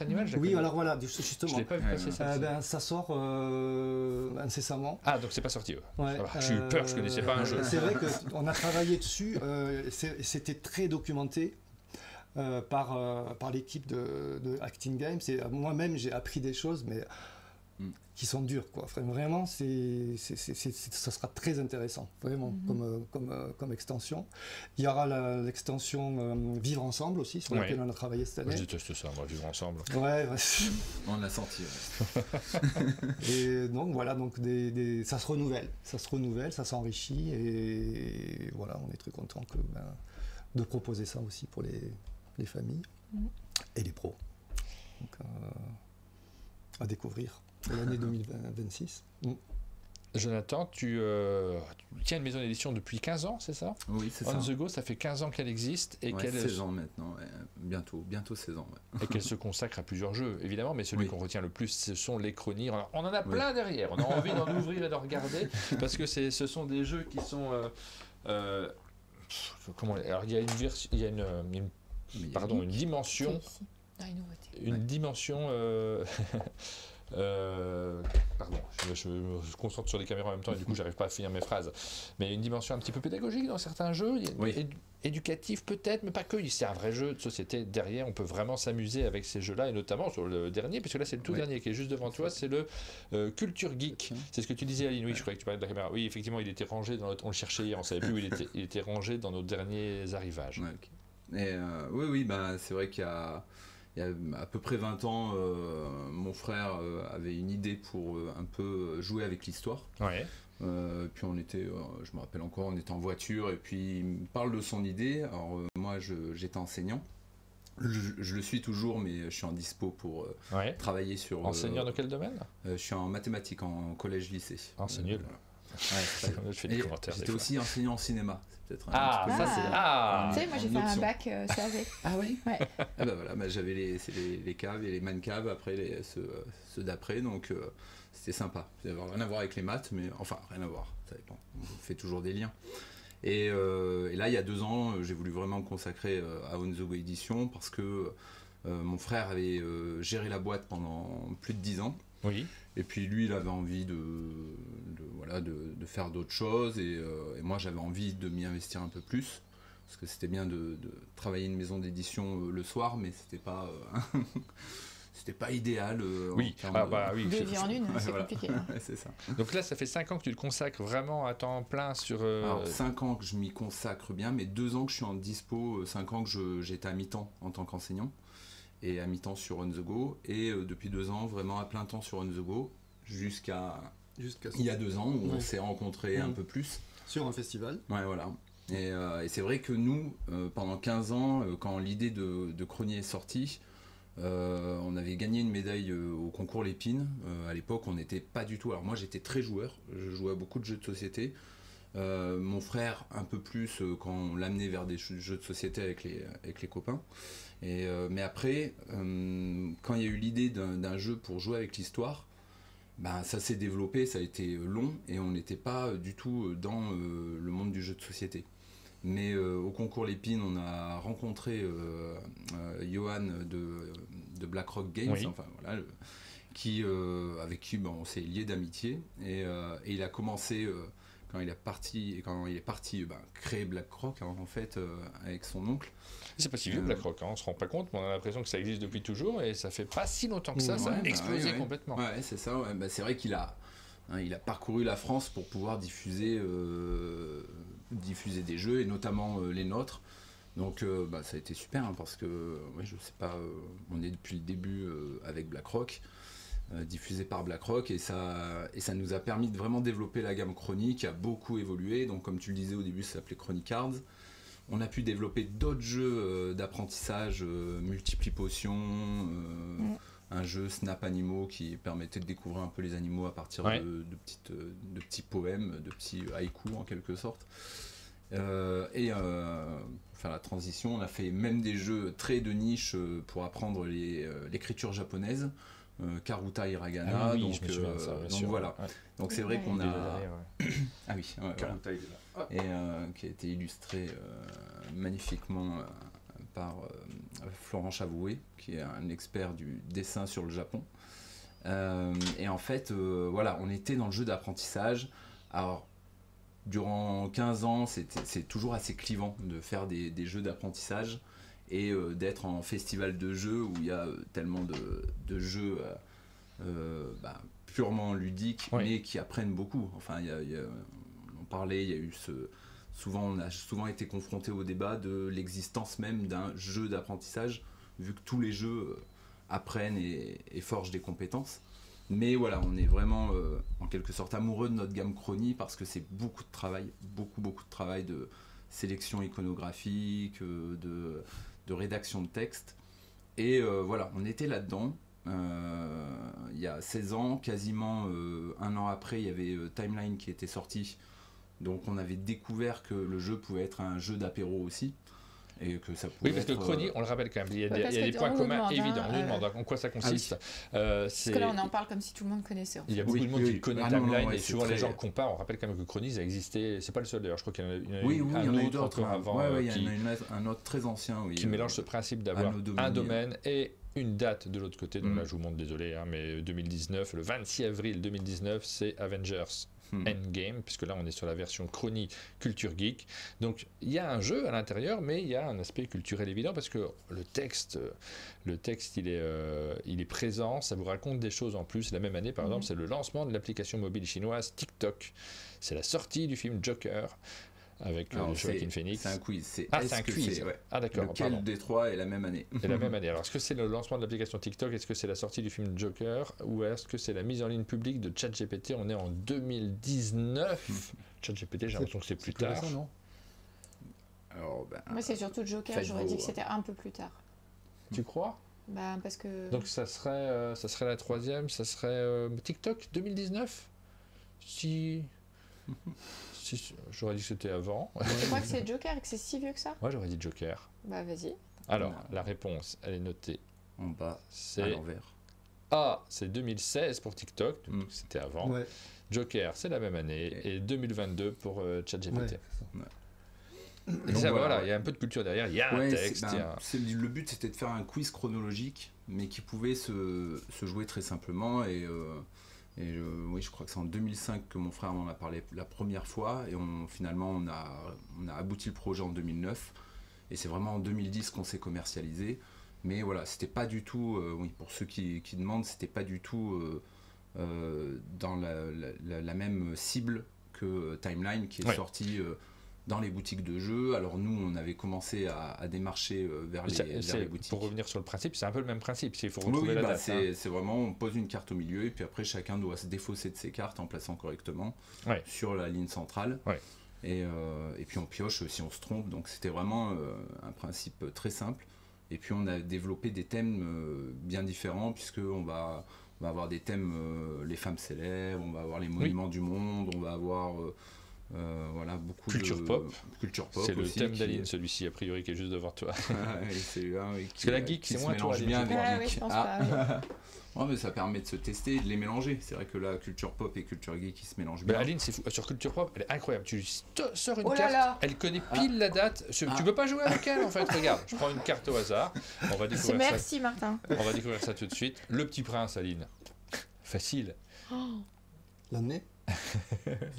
animal. Oui, alors voilà, justement. Je l'ai pas vu passer ça. Ça sort incessamment. Ah, donc c'est pas sorti. Ouais. J'ai eu peur, je connaissais pas un jeu. C'est vrai qu'on a travaillé dessus, c'était très documenté. Par l'équipe de Acting Games, et moi-même j'ai appris des choses mais qui sont dures quoi. Vraiment ça sera très intéressant vraiment comme extension. Il y aura l'extension Vivre ensemble aussi sur laquelle on a travaillé cette année. Je déteste ça, moi, Vivre ensemble. Ouais. On l'a senti. Et donc voilà, ça se renouvelle, ça s'enrichit et voilà, on est très content de proposer ça aussi pour les familles et les pros. Donc, à découvrir l'année 2026. Jonathan, tu tiens une maison d'édition depuis 15 ans, c'est ça? Oui, c'est ça. On the Go, ça fait 15 ans qu'elle existe. Et 16 ans maintenant, bientôt 16 ans. Ouais. Et qu'elle se consacre à plusieurs jeux, évidemment, mais celui qu'on retient le plus, ce sont les chroniques. On en a plein derrière, on a envie d'en ouvrir et de regarder, parce que ce sont des jeux qui sont... alors, il y a une version... Il y a une dimension... Une dimension... pardon, je me concentre sur les caméras en même temps et du coup j'arrive pas à finir mes phrases. Mais une dimension un petit peu pédagogique dans certains jeux, éducatif peut-être, mais pas que. C'est un vrai jeu de société derrière. On peut vraiment s'amuser avec ces jeux-là et notamment sur le dernier, puisque là c'est le tout dernier qui est juste devant toi, c'est le Culture Geek. C'est ce que tu disais, Aline. Oui, je croyais que tu parlais de la caméra. Oui, effectivement, il était rangé dans on le cherchait hier, on savait plus où il était rangé dans nos derniers arrivages. Et c'est vrai qu'il y a à peu près 20 ans, mon frère avait une idée pour un peu jouer avec l'histoire. Puis on était, je me rappelle encore, on était en voiture et puis il me parle de son idée. Alors moi, j'étais enseignant. Je le suis toujours, mais je suis en dispo pour travailler sur... Enseignant dans quel domaine? Je suis en mathématiques, en collège-lycée. C'est nul. Je fais des commentaires. J'étais aussi enseignant en cinéma. Tu sais, moi j'ai fait un bac CAV. Ah oui. Ouais. J'avais les caves et les mancaves après ceux d'après, donc c'était sympa. Ça n'avait rien à voir avec les maths, mais enfin rien à voir. Ça dépend. On fait toujours des liens. Et là, il y a 2 ans, j'ai voulu vraiment me consacrer à On the Go Édition parce que mon frère avait géré la boîte pendant plus de 10 ans. Oui. Et puis lui, il avait envie de faire d'autres choses et moi j'avais envie de m'y investir un peu plus parce que c'était bien de travailler une maison d'édition le soir, mais c'était pas idéal. Oui, Deux vies en une, c'est compliqué. C'est ça. Donc là, ça fait 5 ans que tu te consacres vraiment à temps plein sur... Alors 5 ans que je m'y consacre bien, mais 2 ans que je suis en dispo, 5 ans que j'étais à mi-temps en tant qu'enseignant et à mi-temps sur On the Go, et depuis 2 ans vraiment à plein temps sur On the Go, jusqu'à il y a 2 ans où on s'est rencontrés un peu plus. Sur un festival. Ouais, voilà. Et c'est vrai que nous, pendant 15 ans, quand l'idée de Crony est sortie, on avait gagné une médaille au concours Lépine. À l'époque, on n'était pas du tout... Alors moi, j'étais très joueur. Je jouais à beaucoup de jeux de société. Mon frère, un peu plus quand on l'amenait vers des jeux de société avec les copains. Mais après, quand il y a eu l'idée d'un jeu pour jouer avec l'histoire, ben, ça s'est développé, ça a été long et on n'était pas du tout dans le monde du jeu de société. Mais au concours Lépine, on a rencontré Johan de BlackRock Games, oui. enfin, voilà, avec qui on s'est liés d'amitié. Et il a commencé, quand il est parti créer BlackRock, en fait, avec son oncle. C'est pas si vieux BlackRock, on se rend pas compte, mais on a l'impression que ça existe depuis toujours et ça fait pas si longtemps que ça a explosé complètement. Ouais, c'est ça, ouais. C'est vrai qu'il a parcouru la France pour pouvoir diffuser des jeux et notamment les nôtres. Donc ça a été super parce que je sais pas, on est depuis le début avec BlackRock, diffusé par BlackRock et ça nous a permis de vraiment développer la gamme Crony qui a beaucoup évolué. Donc comme tu le disais au début, ça s'appelait Crony Cards. On a pu développer d'autres jeux d'apprentissage, Multipli Potions, un jeu Snap Animaux qui permettait de découvrir un peu les animaux à partir de petits poèmes, de petits haïkus en quelque sorte. Pour faire la transition, on a fait même des jeux très de niche pour apprendre l'écriture japonaise, Karuta Hiragana. Oui, je me souviens de ça, donc voilà. Ouais. Donc c'est vrai qu'on a... Ah oui, Karuta et qui a été illustré magnifiquement par Florent Chavoué, qui est un expert du dessin sur le Japon. Et en fait, on était dans le jeu d'apprentissage. Alors, durant 15 ans, c'est toujours assez clivant de faire des jeux d'apprentissage et d'être en festival de jeux où il y a tellement de jeux purement ludiques, mais qui apprennent beaucoup. Enfin, on parlait, il y a eu on a souvent été confronté au débat de l'existence même d'un jeu d'apprentissage, vu que tous les jeux apprennent et forgent des compétences. Mais voilà, on est vraiment en quelque sorte amoureux de notre gamme Crony parce que c'est beaucoup de travail, beaucoup de travail de sélection iconographique, de rédaction de texte. Et on était là-dedans. Il y a 16 ans, quasiment un an après, il y avait Timeline qui était sorti. Donc on avait découvert que le jeu pouvait être un jeu d'apéro aussi. Et que ça pouvait parce que Crony, on le rappelle quand même, il y a des points communs évidents. On nous demande en quoi ça consiste. Parce que là, on en parle comme si tout le monde connaissait. Il y a beaucoup de monde qui connaît Timeline et souvent les gens comparent. On rappelle quand même que Crony, ça existait. C'est pas le seul d'ailleurs, je crois qu'il y en a un autre avant. Il y en a un autre très ancien. Qui mélange ce principe d'avoir un domaine et une date de l'autre côté. Donc là, je vous montre, désolé, mais 2019, le 26 avril 2019, c'est Avengers Endgame, puisque là on est sur la version Crony Culture Geek. Donc il y a un jeu à l'intérieur, mais il y a un aspect culturel évident parce que le texte il est présent, ça vous raconte des choses en plus. La même année, par exemple, c'est le lancement de l'application mobile chinoise TikTok. C'est la sortie du film Joker avec Joaquin Phoenix. C'est un quiz. C'est un quiz. Ah d'accord. Lequel des trois est la même année? C'est la même année. Alors est-ce que c'est le lancement de l'application TikTok? Est-ce que c'est la sortie du film Joker? Ou est-ce que c'est la mise en ligne publique de ChatGPT? On est en 2019. ChatGPT, j'ai l'impression que c'est plus tard. Ça, non? Alors, moi c'est surtout Joker. J'aurais dit que c'était un peu plus tard. Tu crois? Parce que... Donc ça serait la troisième. Ça serait TikTok 2019. Si j'aurais dit que c'était avant. Je crois que c'est Joker et que c'est si vieux que ça. Moi j'aurais dit Joker. Vas-y. Alors la réponse, elle est notée en bas, c'est à l'envers. A, c'est 2016 pour TikTok, c'était avant. Ouais. Joker, c'est la même année, et 2022 pour ChatGPT. Et ça, voilà, il y a un peu de culture derrière, il y a un texte. Le but, c'était de faire un quiz chronologique, mais qui pouvait se jouer très simplement. Oui, je crois que c'est en 2005 que mon frère m'en a parlé la première fois, et finalement, on a abouti le projet en 2009. Et c'est vraiment en 2010 qu'on s'est commercialisé. Mais voilà, c'était pas du tout, pour ceux qui demandent, c'était pas du tout dans la même cible que Timeline, qui est sorti dans les boutiques de jeux. Alors nous, on avait commencé à démarcher vers les boutiques. Pour revenir sur le principe, c'est un peu le même principe. Il faut retrouver la date. C'est vraiment, on pose une carte au milieu, et puis après, chacun doit se défausser de ses cartes en plaçant correctement sur la ligne centrale. Et puis on pioche si on se trompe, donc c'était vraiment un principe très simple. Et puis on a développé des thèmes bien différents, puisqu'on va avoir des thèmes les femmes célèbres, on va avoir les monuments du monde, on va avoir voilà, beaucoup culture de pop. Culture pop. C'est le aussi, thème d'Aline, celui-ci, a priori, qui est juste devant toi. C'est là, oui, Parce que la geek, c'est moins toi, mélange bien avec Ah geek. oui, je pense pas. Oui. Ouais, mais ça permet de se tester et de les mélanger. C'est vrai que là, culture pop et culture geek, qui se mélangent bien. Aline, c'est fou. Sur Culture Pop, elle est incroyable. Tu lui sors une Oh là carte, là. elle connaît pile la date. Tu peux pas jouer avec elle, en fait. Regarde, je prends une carte au hasard. On va découvrir ça. Merci Martin. On va découvrir ça tout de suite. Le Petit Prince, Aline. Facile. L'année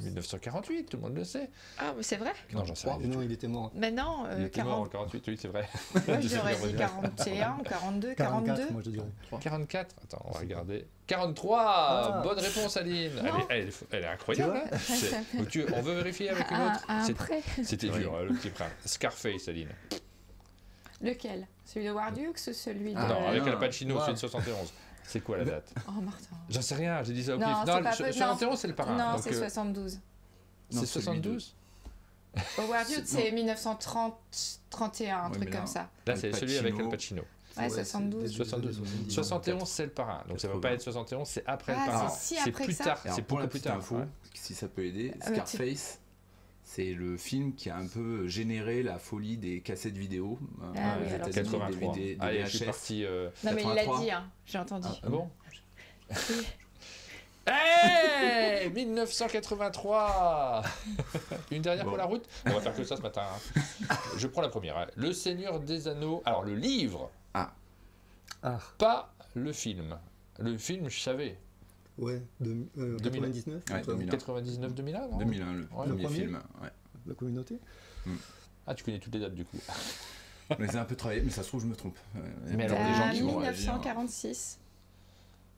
1948, tout le monde le sait. Ah, mais c'est vrai? Non, j'en sais rien. Non, il était mort. Mais non, Il était mort en 40. 48, oui, c'est vrai. Moi, j'aurais dit 41, 42, 42. Moi je dirais. 44. Attends, on va regarder. 43. Bonne réponse, Aline. Elle est incroyable. Hein. On veut vérifier avec une autre. C'était dur, le Petit Prince. Scarface, Aline. Lequel? Celui de Wardux ou celui de... Non, avec Al Pacino, c'est de 71. C'est quoi la date? Oh, Martin. J'en sais rien, j'ai dit ça au pif. Non, Non, c'est pas 71, c'est le parrain. Non, donc, c'est 72. C'est 72? Howard Hughes, c'est 1930, 31, un truc comme ça. Là, c'est celui avec Al Pacino. Ouais, 72. 71, c'est le parrain. Donc ça ne va pas être 71, c'est après le parrain. C'est plus tard, c'est beaucoup plus tard. Si ça peut aider, Scarface, c'est le film qui a un peu généré la folie des cassettes vidéo. Ah oui, alors 83. Allez, je suis parti. Non, mais il l'a dit, hein. J'ai entendu. Ah bon? Hey, 1983. Une dernière pour la route. On va faire que ça ce matin. Hein. Je prends la première. Hein. Le Seigneur des Anneaux. Alors le livre. Pas le film. Le film, je savais. Ouais, 99. Ouais, 99, 2001, non 2001, le premier film. Ouais. La communauté. Ah, tu connais toutes les dates du coup. Mais c'est un peu travaillé, mais ça se trouve, je me trompe. Mais alors, les gens qui vont 1946.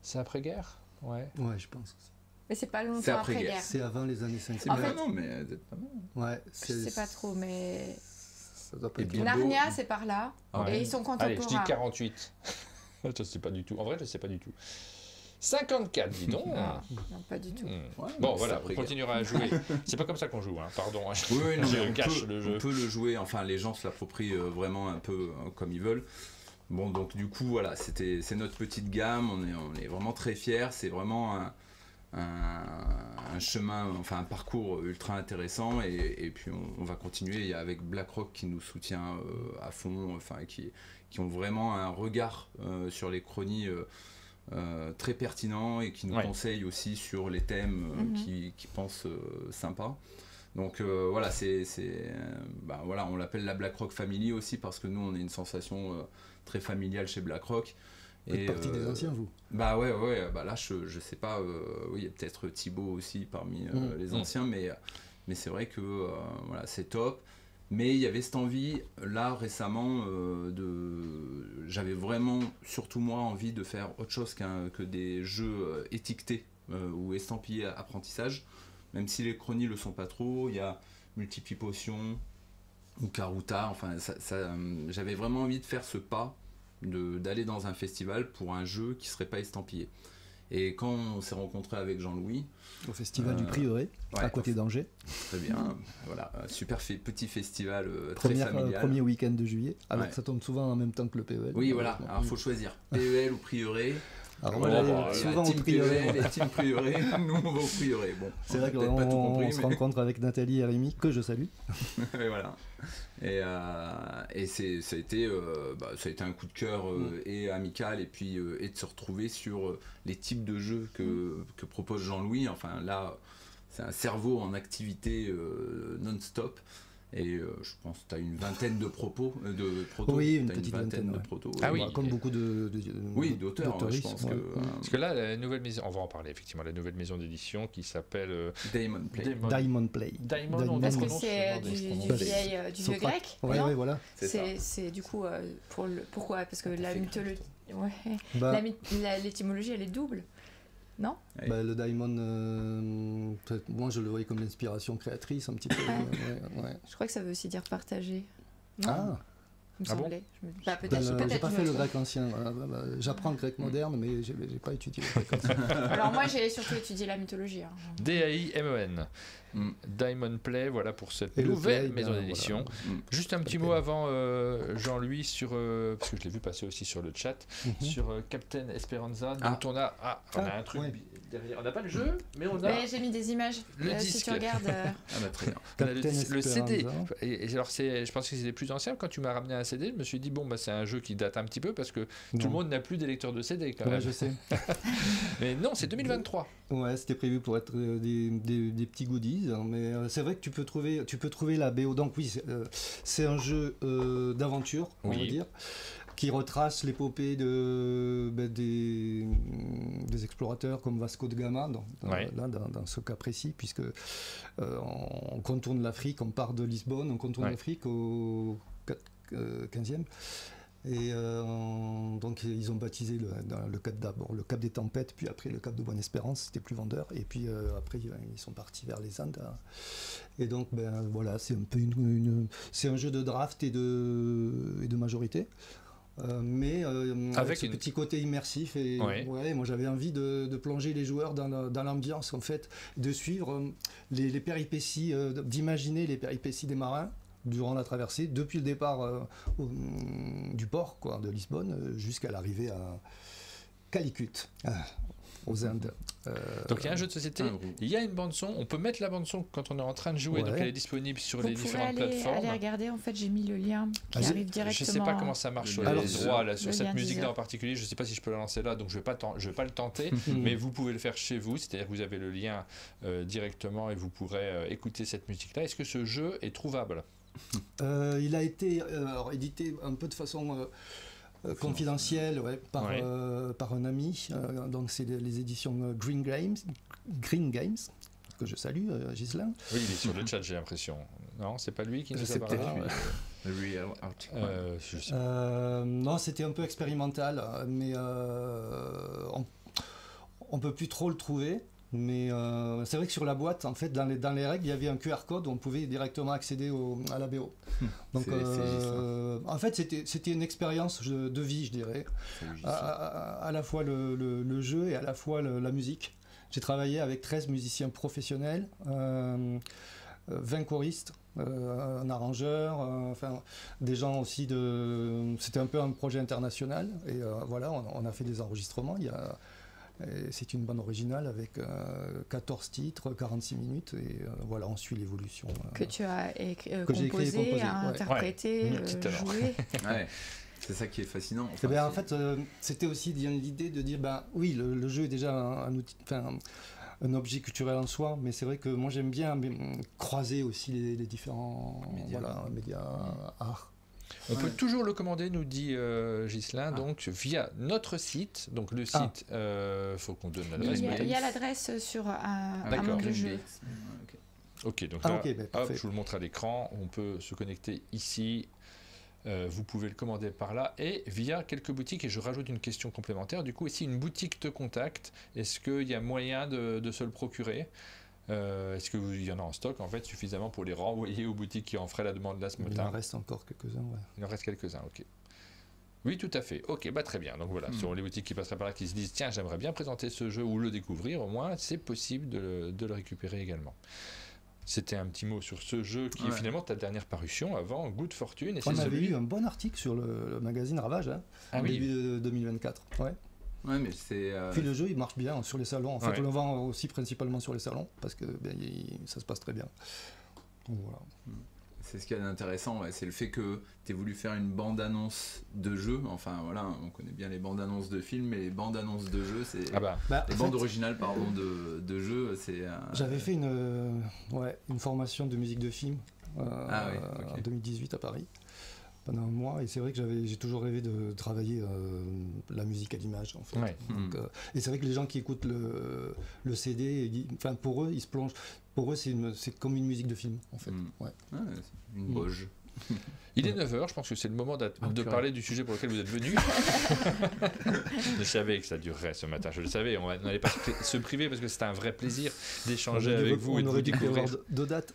C'est après-guerre? Ouais. Ouais, je pense. Mais c'est pas longtemps après-guerre. C'est avant les années 50. En fait, non, mais ouais, je sais pas trop, mais ça doit pas être Narnia, c'est par là, et ils sont contemporains. Allez, je dis 48. Je sais pas du tout. En vrai, je sais pas du tout. 54, dis donc. Non, pas du tout. Ouais, bon, voilà, on continuera à jouer. C'est pas comme ça qu'on joue, hein. Pardon. Oui, non, je cache le jeu. On peut le jouer, enfin, les gens se l'approprient vraiment un peu comme ils veulent. Bon, donc du coup, voilà, c'est notre petite gamme, on est vraiment très fiers, c'est vraiment un chemin, enfin un parcours ultra intéressant, et puis on va continuer avec BlackRock qui nous soutient à fond, enfin qui ont vraiment un regard sur les chronies très pertinent et qui nous conseillent aussi sur les thèmes qui pensent sympas. Donc voilà, voilà, on l'appelle la BlackRock Family aussi parce que nous on a une sensation très familiale chez BlackRock. Vous êtes partie des anciens, vous? Bah ouais, bah là je sais pas, oui, il y a peut-être Thibaut aussi parmi les anciens, mais c'est vrai que voilà, c'est top. Mais il y avait cette envie, là récemment, j'avais vraiment, surtout moi, envie de faire autre chose que des jeux étiquetés ou estampillés apprentissage. Même si les chronies le sont pas trop, il y a Multipli Potion ou Karuta, enfin j'avais vraiment envie de faire ce pas, d'aller dans un festival pour un jeu qui serait pas estampillé. Et quand on s'est rencontré avec Jean-Louis... Au festival du Prieuré, à côté d'Angers. Très bien, voilà, super petit festival très familial. Premier week-end de juillet, alors que ça tombe souvent en même temps que le PEL. Oui, voilà, alors il faut choisir, PEL ou Prieuré. Alors voilà, souvent au Prieuré. Les teams Prieuré, nous on va au Prieuré. Bon, c'est vrai qu'on se rencontre avec Nathalie et Rémi, que je salue. Et voilà. Et ça a été un coup de cœur et amical, et puis et de se retrouver sur les types de jeux que propose Jean-Louis. Enfin là, c'est un cerveau en activité non-stop. Et je pense que tu as une vingtaine de protos. Oui, une petite vingtaine de protos. Ah oui. Comme beaucoup d'auteurs, je pense que... Parce que là, la nouvelle maison, on va en parler effectivement, la nouvelle maison d'édition qui s'appelle... Diamond Play. Diamond Play. Parce que c'est du vieux grec. Oui, voilà. C'est du coup, pourquoi? Parce que la mythologie... l'étymologie, elle est double. Non? Le Diamond, moi je le voyais comme l'inspiration créatrice un petit peu. Je crois que ça veut aussi dire partager. Non. me Ah bon semblait. Peut-être. J'ai pas fait le grec ancien. J'apprends le grec moderne, mais j'ai pas étudié le grec ancien. Alors moi, j'ai surtout étudié la mythologie. D-A-I-M-E-N. Diamond Play, voilà pour cette Et nouvelle Play, maison d'édition. Voilà. Juste un petit mot avant Jean-Louis sur, parce que je l'ai vu passer aussi sur le chat, sur Captain Esperanza, dont on a un truc derrière. On n'a pas le jeu, mais on a. Mais j'ai mis des images. Le si disque. tu regardes. Très bien. Captain Le CD. Esperanza. Et alors je pense que c'était plus ancien. Quand tu m'as ramené un CD, je me suis dit bon c'est un jeu qui date un petit peu parce que tout le monde n'a plus des lecteurs de CD quand même. Ouais, je sais. Mais non, c'est 2023. Ouais, c'était prévu pour être des petits goodies, hein, mais c'est vrai que tu peux trouver la BO. Donc oui, c'est un jeu d'aventure, on va dire, qui retrace l'épopée des explorateurs comme Vasco de Gama, dans ce cas précis, puisque on contourne l'Afrique, on part de Lisbonne, on contourne l'Afrique au 15e. Et donc ils ont baptisé le cap d'abord le cap des tempêtes, puis après le cap de Bonne-Espérance, c'était plus vendeur, et puis après ils sont partis vers les Andes. Et donc voilà, c'est un peu c'est un jeu de draft et de majorité. Mais avec ce petit côté immersif, et moi j'avais envie de plonger les joueurs dans l'ambiance, en fait, de suivre les péripéties, d'imaginer les péripéties des marins durant la traversée, depuis le départ du port de Lisbonne jusqu'à l'arrivée à Calicut, aux Indes. Donc il y a un jeu de société, il y a une bande son, on peut mettre la bande son quand on est en train de jouer, donc elle est disponible sur les différentes plateformes. Allez regarder, en fait j'ai mis le lien qui arrive directement. Je sais pas comment ça marche sur les droits là, sur cette musique là en particulier, je sais pas si je peux la lancer là, donc je vais pas le tenter, mais vous pouvez le faire chez vous, c'est-à-dire que vous avez le lien directement et vous pourrez écouter cette musique là. Est-ce que ce jeu est trouvable? Il a été édité un peu de façon confidentielle par un ami, donc c'est les éditions Green Games, que je salue, Ghislain. Oui, il est sur le chat, j'ai l'impression. Non, c'est pas lui qui nous a parlé. Non, c'était un peu expérimental, mais on peut plus trop le trouver. Mais c'est vrai que sur la boîte, en fait, dans les règles, il y avait un QR code où on pouvait directement accéder à la BO. Donc, en fait, c'était une expérience de vie, je dirais. À la fois le jeu et à la fois la musique. J'ai travaillé avec 13 musiciens professionnels, 20 choristes, un arrangeur, des gens aussi C'était un peu un projet international. Et voilà, on a fait des enregistrements. C'est une bande originale avec 14 titres, 46 minutes, et voilà, on suit l'évolution. Que tu as composé, interprété, joué. C'est ça qui est fascinant. En fait, c'était aussi l'idée de dire, oui, le jeu est déjà un outil, un objet culturel en soi, mais c'est vrai que moi j'aime bien croiser aussi les différents médias art. On peut toujours le commander, nous dit Ghislain, donc via notre site. Donc le site, faut qu'on donne l'adresse. Il y a l'adresse sur un monde de jeu. Ok, donc là, hop, je vous le montre à l'écran. On peut se connecter ici. Vous pouvez le commander par là et via quelques boutiques. Et je rajoute une question complémentaire. Du coup, ici, une boutique te contacte. Est-ce qu'il y a moyen de se le procurer? Est-ce qu'il y en a en stock en fait suffisamment pour les renvoyer aux boutiques qui en feraient la demande là ce matin? Il en reste encore quelques-uns, Il en reste quelques-uns, ok. Oui, tout à fait. Ok, très bien. Donc voilà, sur les boutiques qui passeraient par là, qui se disent tiens, j'aimerais bien présenter ce jeu ou le découvrir, au moins c'est possible de le récupérer également. C'était un petit mot sur ce jeu qui est finalement ta dernière parution avant Good Fortune. Et on avait eu un bon article sur le magazine Ravage, au début de 2024. Ouais, mais c'est. Puis le jeu il marche bien sur les salons. En fait, on le vend aussi principalement sur les salons parce que ça se passe très bien. Donc, voilà. C'est ce qu'il y a d'intéressant, c'est le fait que tu aies voulu faire une bande-annonce de jeu. Enfin voilà, on connaît bien les bandes-annonces de films, mais les bandes-annonces de jeux, c'est. Les bandes originales, de jeux, c'est. J'avais fait une formation de musique de film en 2018 à Paris. Pendant un mois, et c'est vrai que j'ai toujours rêvé de travailler la musique à l'image en fait. Donc, et c'est vrai que les gens qui écoutent le CD, pour eux ils se plongent, pour eux c'est comme une musique de film en fait. Une Boge. Il est 9h, je pense que c'est le moment de parler du sujet pour lequel vous êtes venu. Je savais que ça durerait ce matin, je le savais. On n'allait pas se priver parce que c'était un vrai plaisir d'échanger avec vous et de vous découvrir. Deux dates.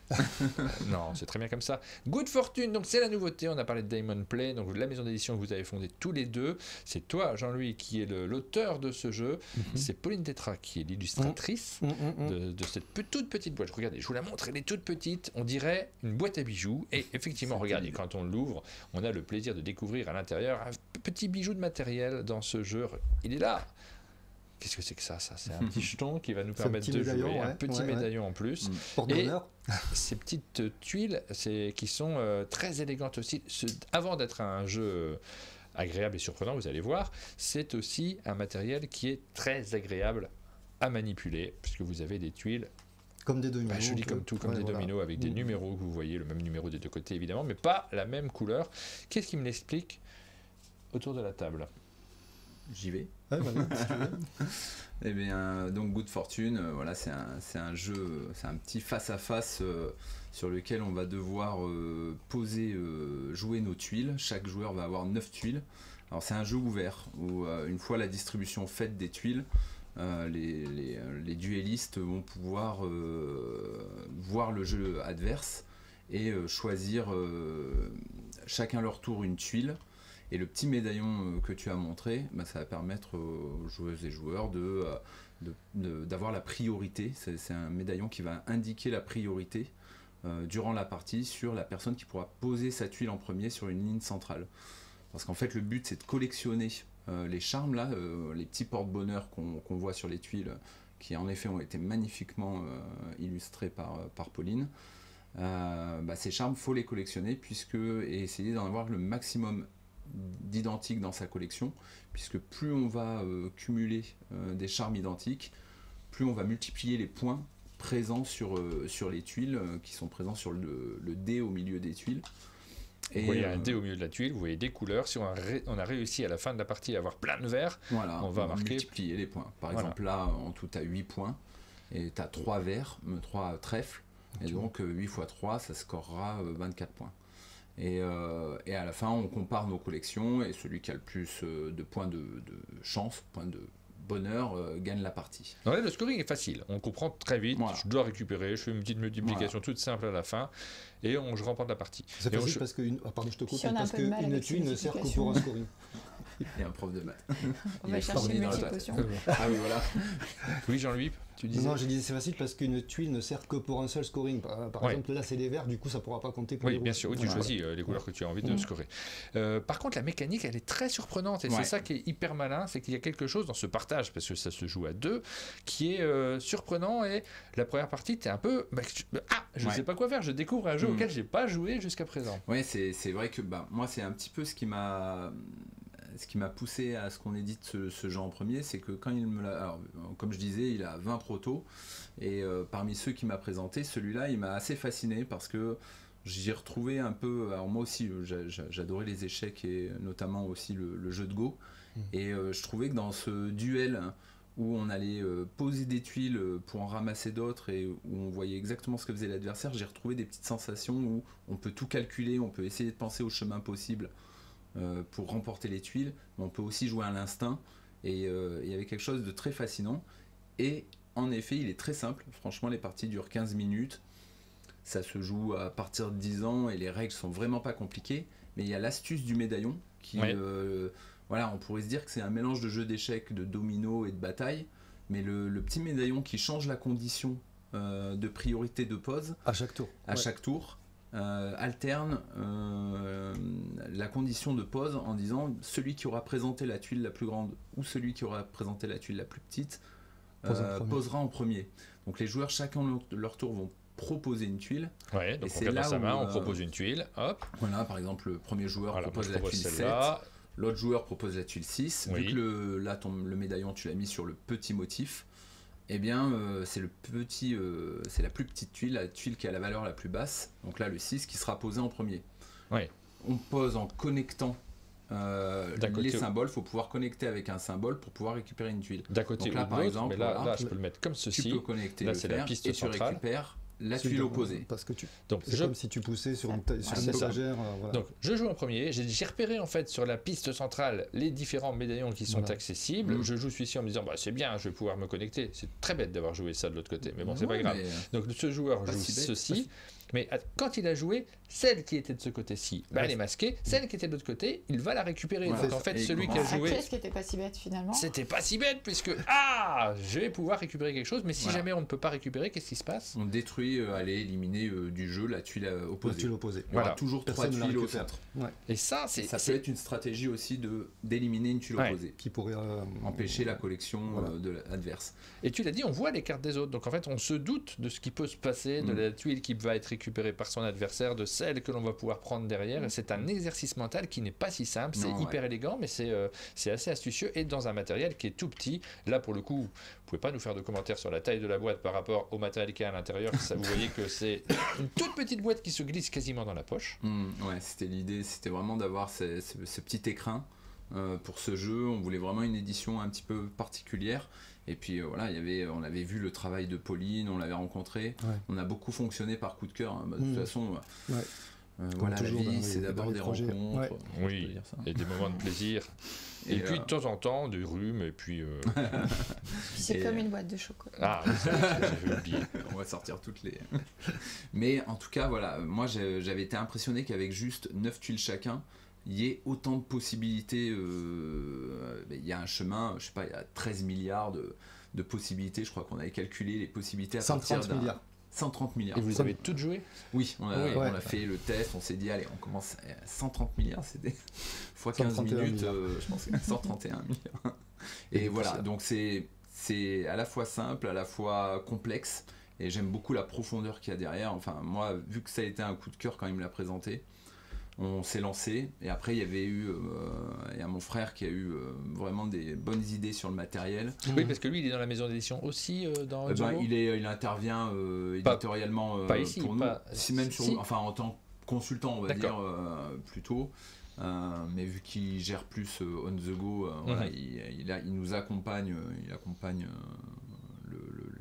Non, c'est très bien comme ça. Good Fortune, donc c'est la nouveauté. On a parlé de Diamond Play, donc la maison d'édition que vous avez fondée tous les deux. C'est toi, Jean-Louis, qui est l'auteur de ce jeu. C'est Pauline Tétra qui est l'illustratrice de cette toute petite boîte. Regardez, je vous la montre, elle est toute petite. On dirait une boîte à bijoux. Et effectivement, regardez, quand on l'ouvre, on a le plaisir de découvrir à l'intérieur un petit bijou de matériel dans ce jeu. Il est là. Qu'est-ce que c'est que ça C'est un petit jeton qui va nous permettre de jouer, un petit médaillon en plus. Et ces petites tuiles qui sont très élégantes aussi. Avant d'être un jeu agréable et surprenant, vous allez voir, c'est aussi un matériel qui est très agréable à manipuler, puisque vous avez des tuiles comme des dominos. Joli comme tout, comme des dominos, avec des numéros que vous voyez, le même numéro des deux côtés évidemment, mais pas la même couleur. Qu'est-ce qui me l'explique autour de la table? J'y vais. Ouais, voilà, si tu veux. Eh bien, donc Good Fortune, voilà, c'est un jeu, c'est un petit face-à-face sur lequel on va devoir jouer nos tuiles. Chaque joueur va avoir 9 tuiles. Alors c'est un jeu ouvert, où une fois la distribution faite des tuiles, les duellistes vont pouvoir voir le jeu adverse et choisir chacun leur tour une tuile. Et le petit médaillon que tu as montré, ça va permettre aux joueuses et joueurs d'avoir la priorité. C'est un médaillon qui va indiquer la priorité durant la partie sur la personne qui pourra poser sa tuile en premier sur une ligne centrale. Parce qu'en fait, le but, c'est de collectionner les charmes, là, les petits porte-bonheur qu'on voit sur les tuiles, qui en effet ont été magnifiquement illustrés par Pauline. Ces charmes, il faut les collectionner et essayer d'en avoir le maximum d'identique dans sa collection, puisque plus on va cumuler des charmes identiques, plus on va multiplier les points présents sur les tuiles, qui sont présents sur le dé au milieu des tuiles. Vous voyez un dé au milieu de la tuile, vous voyez des couleurs. Si on a réussi à la fin de la partie à avoir plein de verts, on va multiplier les points. Par exemple, là, en tout, tu as 8 points, et tu as 3 verts, 3 trèfles, et donc 8 x 3, ça scorera 24 points. Et à la fin, on compare nos collections, et celui qui a le plus de points de chance, points de bonheur, gagne la partie. Ouais, le scoring est facile, on comprend très vite, je dois récupérer, je fais une petite multiplication toute simple à la fin, et je remporte la partie. C'est facile parce qu'une tuile ne sert que pour un scoring. Et un prof de maths. On va chercher une multiplication. Ah oui, voilà. Oui, Jean-Louis, tu disais? Non, je disais c'est facile parce qu'une tuile ne sert que pour un seul scoring. Par exemple, là, c'est des verts, du coup, ça ne pourra pas compter pour les rouges. Oui, bien sûr, tu choisis les couleurs que tu as envie de scorer. Par contre, la mécanique, elle est très surprenante, et c'est ça qui est hyper malin, c'est qu'il y a quelque chose dans ce partage, parce que ça se joue à deux, qui est surprenant, et la première partie, tu es un peu... je ne sais pas quoi faire, je découvre un jeu auquel je n'ai pas joué jusqu'à présent. Oui, c'est vrai que moi, c'est un petit peu ce qui m'a poussé à ce qu'on édite ce jeu en premier, c'est que quand il me l'a... Alors, comme je disais, il a 20 protos, et parmi ceux qu'il m'a présenté, celui-là, il m'a assez fasciné, parce que j'ai retrouvé un peu... Alors moi aussi, j'adorais les échecs, et notamment aussi le jeu de Go, et je trouvais que dans ce duel où on allait poser des tuiles pour en ramasser d'autres, et où on voyait exactement ce que faisait l'adversaire, j'ai retrouvé des petites sensations où on peut tout calculer, on peut essayer de penser au chemin possible pour remporter les tuiles, mais on peut aussi jouer à l'instinct, et il y avait quelque chose de très fascinant. Et en effet, il est très simple, franchement, les parties durent 15 minutes, ça se joue à partir de 10 ans, et les règles sont vraiment pas compliquées, mais il y a l'astuce du médaillon, qui, on pourrait se dire que c'est un mélange de jeu d'échecs, de domino et de bataille, mais le petit médaillon qui change la condition de priorité de pose à chaque tour, alterne la condition de pose en disant celui qui aura présenté la tuile la plus grande ou celui qui aura présenté la tuile la plus petite posera en premier. Donc les joueurs, chacun de leur tour, vont proposer une tuile. Ouais, donc on regarde dans sa main, on propose une tuile. Hop. Voilà, par exemple, le premier joueur propose la tuile 7. L'autre joueur propose la tuile 6. Vu que le médaillon, tu l'as mis sur le petit motif, eh bien, c'est la plus petite tuile, la tuile qui a la valeur la plus basse. Donc là, le 6 qui sera posé en premier. Ouais. On pose en connectant les symboles. Il faut pouvoir connecter avec un symbole pour pouvoir récupérer une tuile. D'un côté ou de l'autre, mais là, je peux le mettre comme ceci. Tu peux connecter là, c'est la piste et centrale. tu récupères la tuile opposée. Parce que c'est comme si tu poussais sur une étagère. Voilà. Donc je joue en premier, j'ai repéré en fait sur la piste centrale les différents médaillons qui sont accessibles. Je joue celui-ci en me disant c'est bien, je vais pouvoir me connecter. C'est très bête d'avoir joué ça de l'autre côté, mais bon, c'est pas grave. Donc ce joueur joue ceci. Mais quand il a joué, celle qui était de ce côté-ci, elle est masquée. Celle qui était de l'autre côté, il va la récupérer. Donc en fait, celui qui a joué... Ce qui n'était pas si bête finalement. C'était pas si bête, puisque je vais pouvoir récupérer quelque chose. Mais si jamais on ne peut pas récupérer, qu'est-ce qui se passe? On détruit, aller éliminer du jeu la tuile opposée. La tuile opposée. Il y aura toujours 3 tuiles au centre. Et ça peut être une stratégie aussi d'éliminer une tuile opposée. Qui pourrait empêcher la collection de l'adverse. Et tu l'as dit, on voit les cartes des autres. Donc en fait, on se doute de ce qui peut se passer, de la tuile qui va être récupérée par son adversaire, de celle que l'on va pouvoir prendre derrière. Et c'est un exercice mental qui n'est pas si simple. C'est hyper élégant, mais c'est assez astucieux et dans un matériel qui est tout petit. Là, pour le coup, vous pouvez pas nous faire de commentaires sur la taille de la boîte par rapport au matériel qu'il y a à l'intérieur. Ça, vous voyez que c'est une toute petite boîte qui se glisse quasiment dans la poche. C'était l'idée, c'était vraiment d'avoir ce petit écrin pour ce jeu. On voulait vraiment une édition un petit peu particulière. Et puis voilà, on avait vu le travail de Pauline, on l'avait rencontré. On a beaucoup fonctionné par coup de cœur. De toute façon, voilà, la vie, c'est d'abord des rencontres. Oui, et des moments de plaisir. Et puis de temps en temps, des rhumes, et puis... C'est comme une boîte de chocolat. Ah, j'ai oublié. On va sortir toutes les... Mais en tout cas, voilà, moi j'avais été impressionné qu'avec juste 9 tuiles chacun, il y ait autant de possibilités. Il y a un chemin, je sais pas, il y a 13 milliards de possibilités. Je crois qu'on avait calculé les possibilités à partir d'un... 130 milliards. Et vous les avez toutes jouées? Oui, on a fait le test, on s'est dit, allez, on commence à 130 milliards, c'était fois 15 minutes, je pense que 131 milliards. Et voilà, donc c'est à la fois simple, à la fois complexe, et j'aime beaucoup la profondeur qu'il y a derrière. Enfin, moi, vu que ça a été un coup de cœur quand il me l'a présenté, on s'est lancé, et après il y a mon frère qui a eu vraiment des bonnes idées sur le matériel. Oui, parce que lui il est dans la maison d'édition aussi dans il intervient éditorialement pas ici, pour nous, enfin en tant que consultant on va dire plutôt, mais vu qu'il gère plus on the go, voilà, il nous accompagne,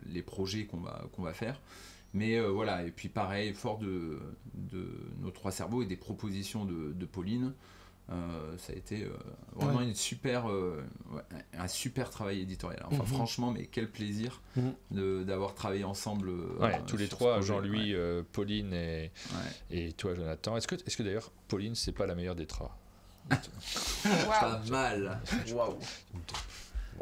les projets qu'on va faire. Mais voilà, et puis pareil, fort de nos 3 cerveaux et des propositions de Pauline, ça a été vraiment un super travail éditorial. Enfin franchement, mais quel plaisir d'avoir travaillé ensemble. Tous les 3, Jean-Louis, Pauline et toi Jonathan. Est-ce que d'ailleurs Pauline c'est pas la meilleure des 3? Pas mal. Waouh.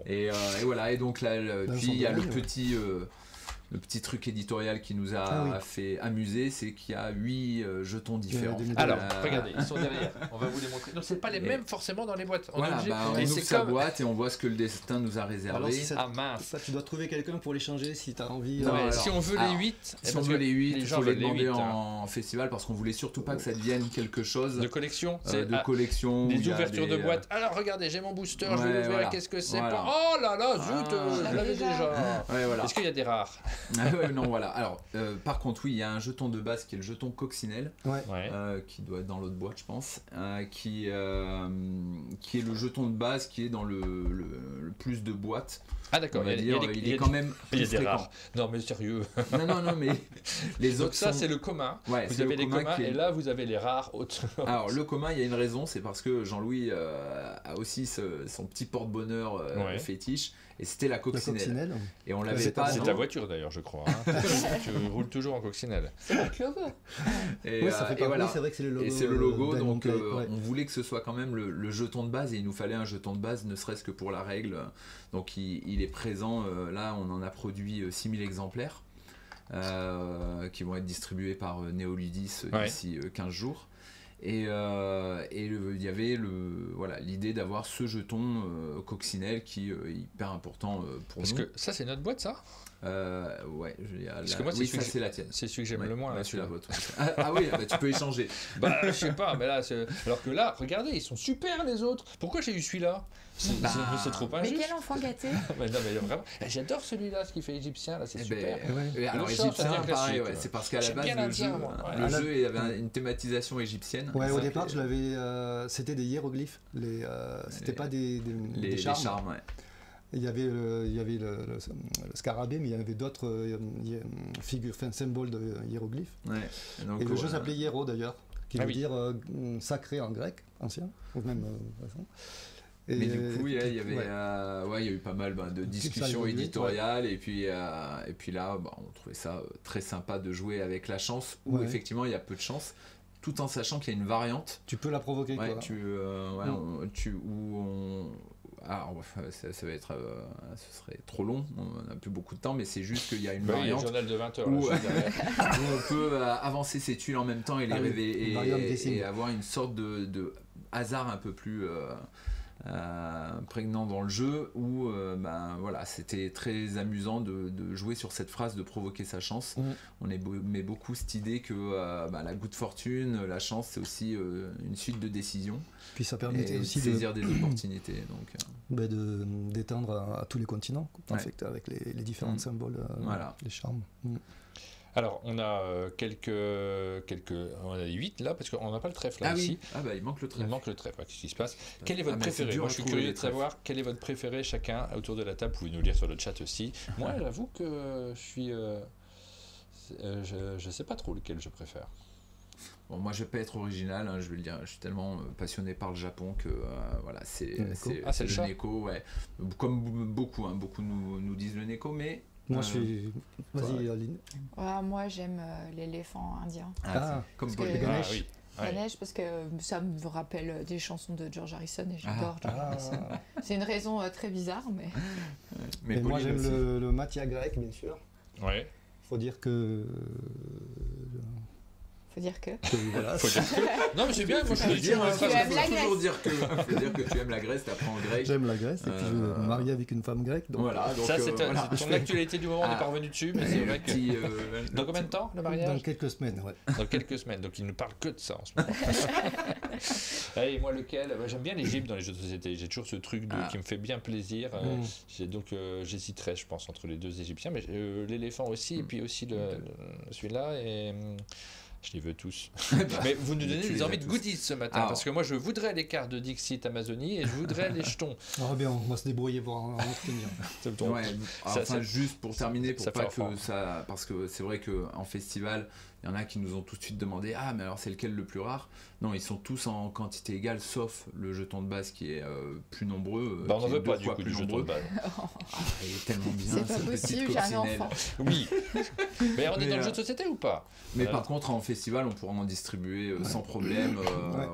Et voilà, et donc là, puis il y a le petit truc éditorial qui nous a fait amuser, c'est qu'il y a 8 jetons différents. Alors, regardez, ils sont derrière, on va vous les montrer. Donc, c'est pas les mêmes forcément dans les boîtes. On ouvre sa boîte et on voit ce que le destin nous a réservé. Alors, ça, tu dois trouver quelqu'un pour l'échanger si tu as envie. Si on veut les 8, si on veut les 8, il faut les demander en festival parce qu'on voulait surtout pas que ça devienne quelque chose de collection. Collection. Des ouvertures de boîtes. Alors, regardez, j'ai mon booster, je vais l'ouvrir, qu'est-ce que c'est? Oh là là, zut, je l'avais déjà. Est-ce qu'il y a des rares? Non, voilà. Alors, par contre, oui, il y a un jeton de base qui est le jeton coccinelle, qui doit être dans l'autre boîte, je pense, qui est le jeton de base qui est dans le plus de boîtes. Ah d'accord, il est quand même plus fréquent. Non mais sérieux. Non, mais les autres. Donc ça c'est le commun. Vous avez les communs et là vous avez les rares. Alors le commun, il y a une raison, c'est parce que Jean-Louis a aussi son petit porte-bonheur fétiche. Et c'était la coccinelle. Et on l'avait pas. C'est ta voiture d'ailleurs, je crois. Tu roules toujours en coccinelle. C'est notre logo. Oui, ça fait pas c'est vrai que c'est le logo. Et c'est le logo, donc on voulait que ce soit quand même le jeton de base, et il nous fallait un jeton de base, ne serait-ce que pour la règle. Donc il est présent. Là, on en a produit 6000 exemplaires qui vont être distribués par Néoludis d'ici 15 jours. Et il y avait l'idée d'avoir ce jeton coccinelle qui est hyper important pour nous. Parce que ça, c'est notre boîte, ça? Ouais. Parce que moi, c'est la tienne. C'est celui que j'aime le moins. C'est la vôtre. Oui, tu peux échanger. Je sais pas, mais là, alors que là, regardez, ils sont super les autres. Pourquoi j'ai eu celui-là? C'est trop injuste. Mais quel enfant gâté. Mais vraiment, j'adore celui-là, ce qui fait égyptien, là, c'est super. Alors égyptien, pareil, c'est parce qu'à la base, le jeu il avait une thématisation égyptienne. Ouais, au départ, je l'avais. C'était des hiéroglyphes. C'était pas des charmes. il y avait le scarabée, mais il y avait d'autres figures, symboles de hiéroglyphes. Ouais. Et le jeu s'appelait Hiero d'ailleurs, qui veut dire sacré en grec ancien, même façon. Mais du coup, il y a eu pas mal de discussions éditoriales, et puis là, on trouvait ça très sympa de jouer avec la chance, où effectivement il y a peu de chance, tout en sachant qu'il y a une variante. Tu peux la provoquer, quoi. Ça va être, ce serait trop long, on n'a plus beaucoup de temps, mais c'est juste qu'il y a une variante. Il y a un journal de 20 heures. Où on peut avancer ses tuiles en même temps et les révéler, et avoir une sorte de hasard un peu plus prégnant dans le jeu, où c'était très amusant de jouer sur cette phrase de provoquer sa chance. On met beaucoup cette idée que la good fortune, la chance, c'est aussi une suite de décisions. Puis ça permettait aussi de saisir des opportunités, d'étendre à tous les continents, en fait, avec les différents symboles, les charmes. Alors, on a on a 8 là, parce qu'on n'a pas le trèfle là ici. Il manque le trèfle. Il manque le trèfle, qu'est-ce qui se passe? Quel est votre préféré? Moi, je suis curieux de savoir quel est votre préféré, chacun autour de la table. Vous pouvez nous lire sur le chat aussi. Moi, j'avoue que je suis. Je sais pas trop lequel je préfère. Bon, moi, je vais pas être original, je vais le dire. Je suis tellement passionné par le Japon que c'est le Neko, ouais. Comme beaucoup nous disent le Neko, mais. Moi, je suis. Vas-y, Aline. Moi, j'aime l'éléphant indien. Comme Ganesh. Ganesh, parce que ça me rappelle des chansons de George Harrison et j'adore George Harrison. C'est une raison très bizarre, mais moi, j'aime le Mathia grec, bien sûr. Ouais. Faut dire que. Voilà. Non, mais c'est bien, moi je veux dire. Tu aimes la Grèce. Faut dire que tu aimes la Grèce, t'apprends le grec. J'aime la Grèce, et puis je veux me marier avec une femme grecque. Donc ça, c'est ton actualité du moment, on n'est pas revenu dessus, mais c'est vrai que. Dans combien de temps le mariage? Dans quelques semaines, ouais. Dans quelques semaines, donc il ne parle que de ça en ce moment. Et moi, lequel? J'aime bien l'Égypte dans les jeux de société, j'ai toujours ce truc qui me fait bien plaisir. Donc j'hésiterais, je pense, entre les deux Égyptiens, mais l'éléphant aussi, et puis aussi celui-là, et. Je les veux tous. Mais vous nous donnez des envies de goodies ce matin, parce que moi je voudrais les cartes de Dixit Amazonie et je voudrais les jetons. Bien, on va se débrouiller pour en obtenir. Juste pour terminer, parce que c'est vrai qu'en festival, il y en a qui nous ont tout de suite demandé mais alors c'est lequel le plus rare? Non, ils sont tous en quantité égale, sauf le jeton de base qui est plus nombreux. On n'en veut pas du coup du jeton de base. Il est tellement bien. C'est pas possible, j'ai un enfant. Oui. Mais on est dans le jeu de société ou pas? Mais par contre, en festival, on pourra en distribuer sans problème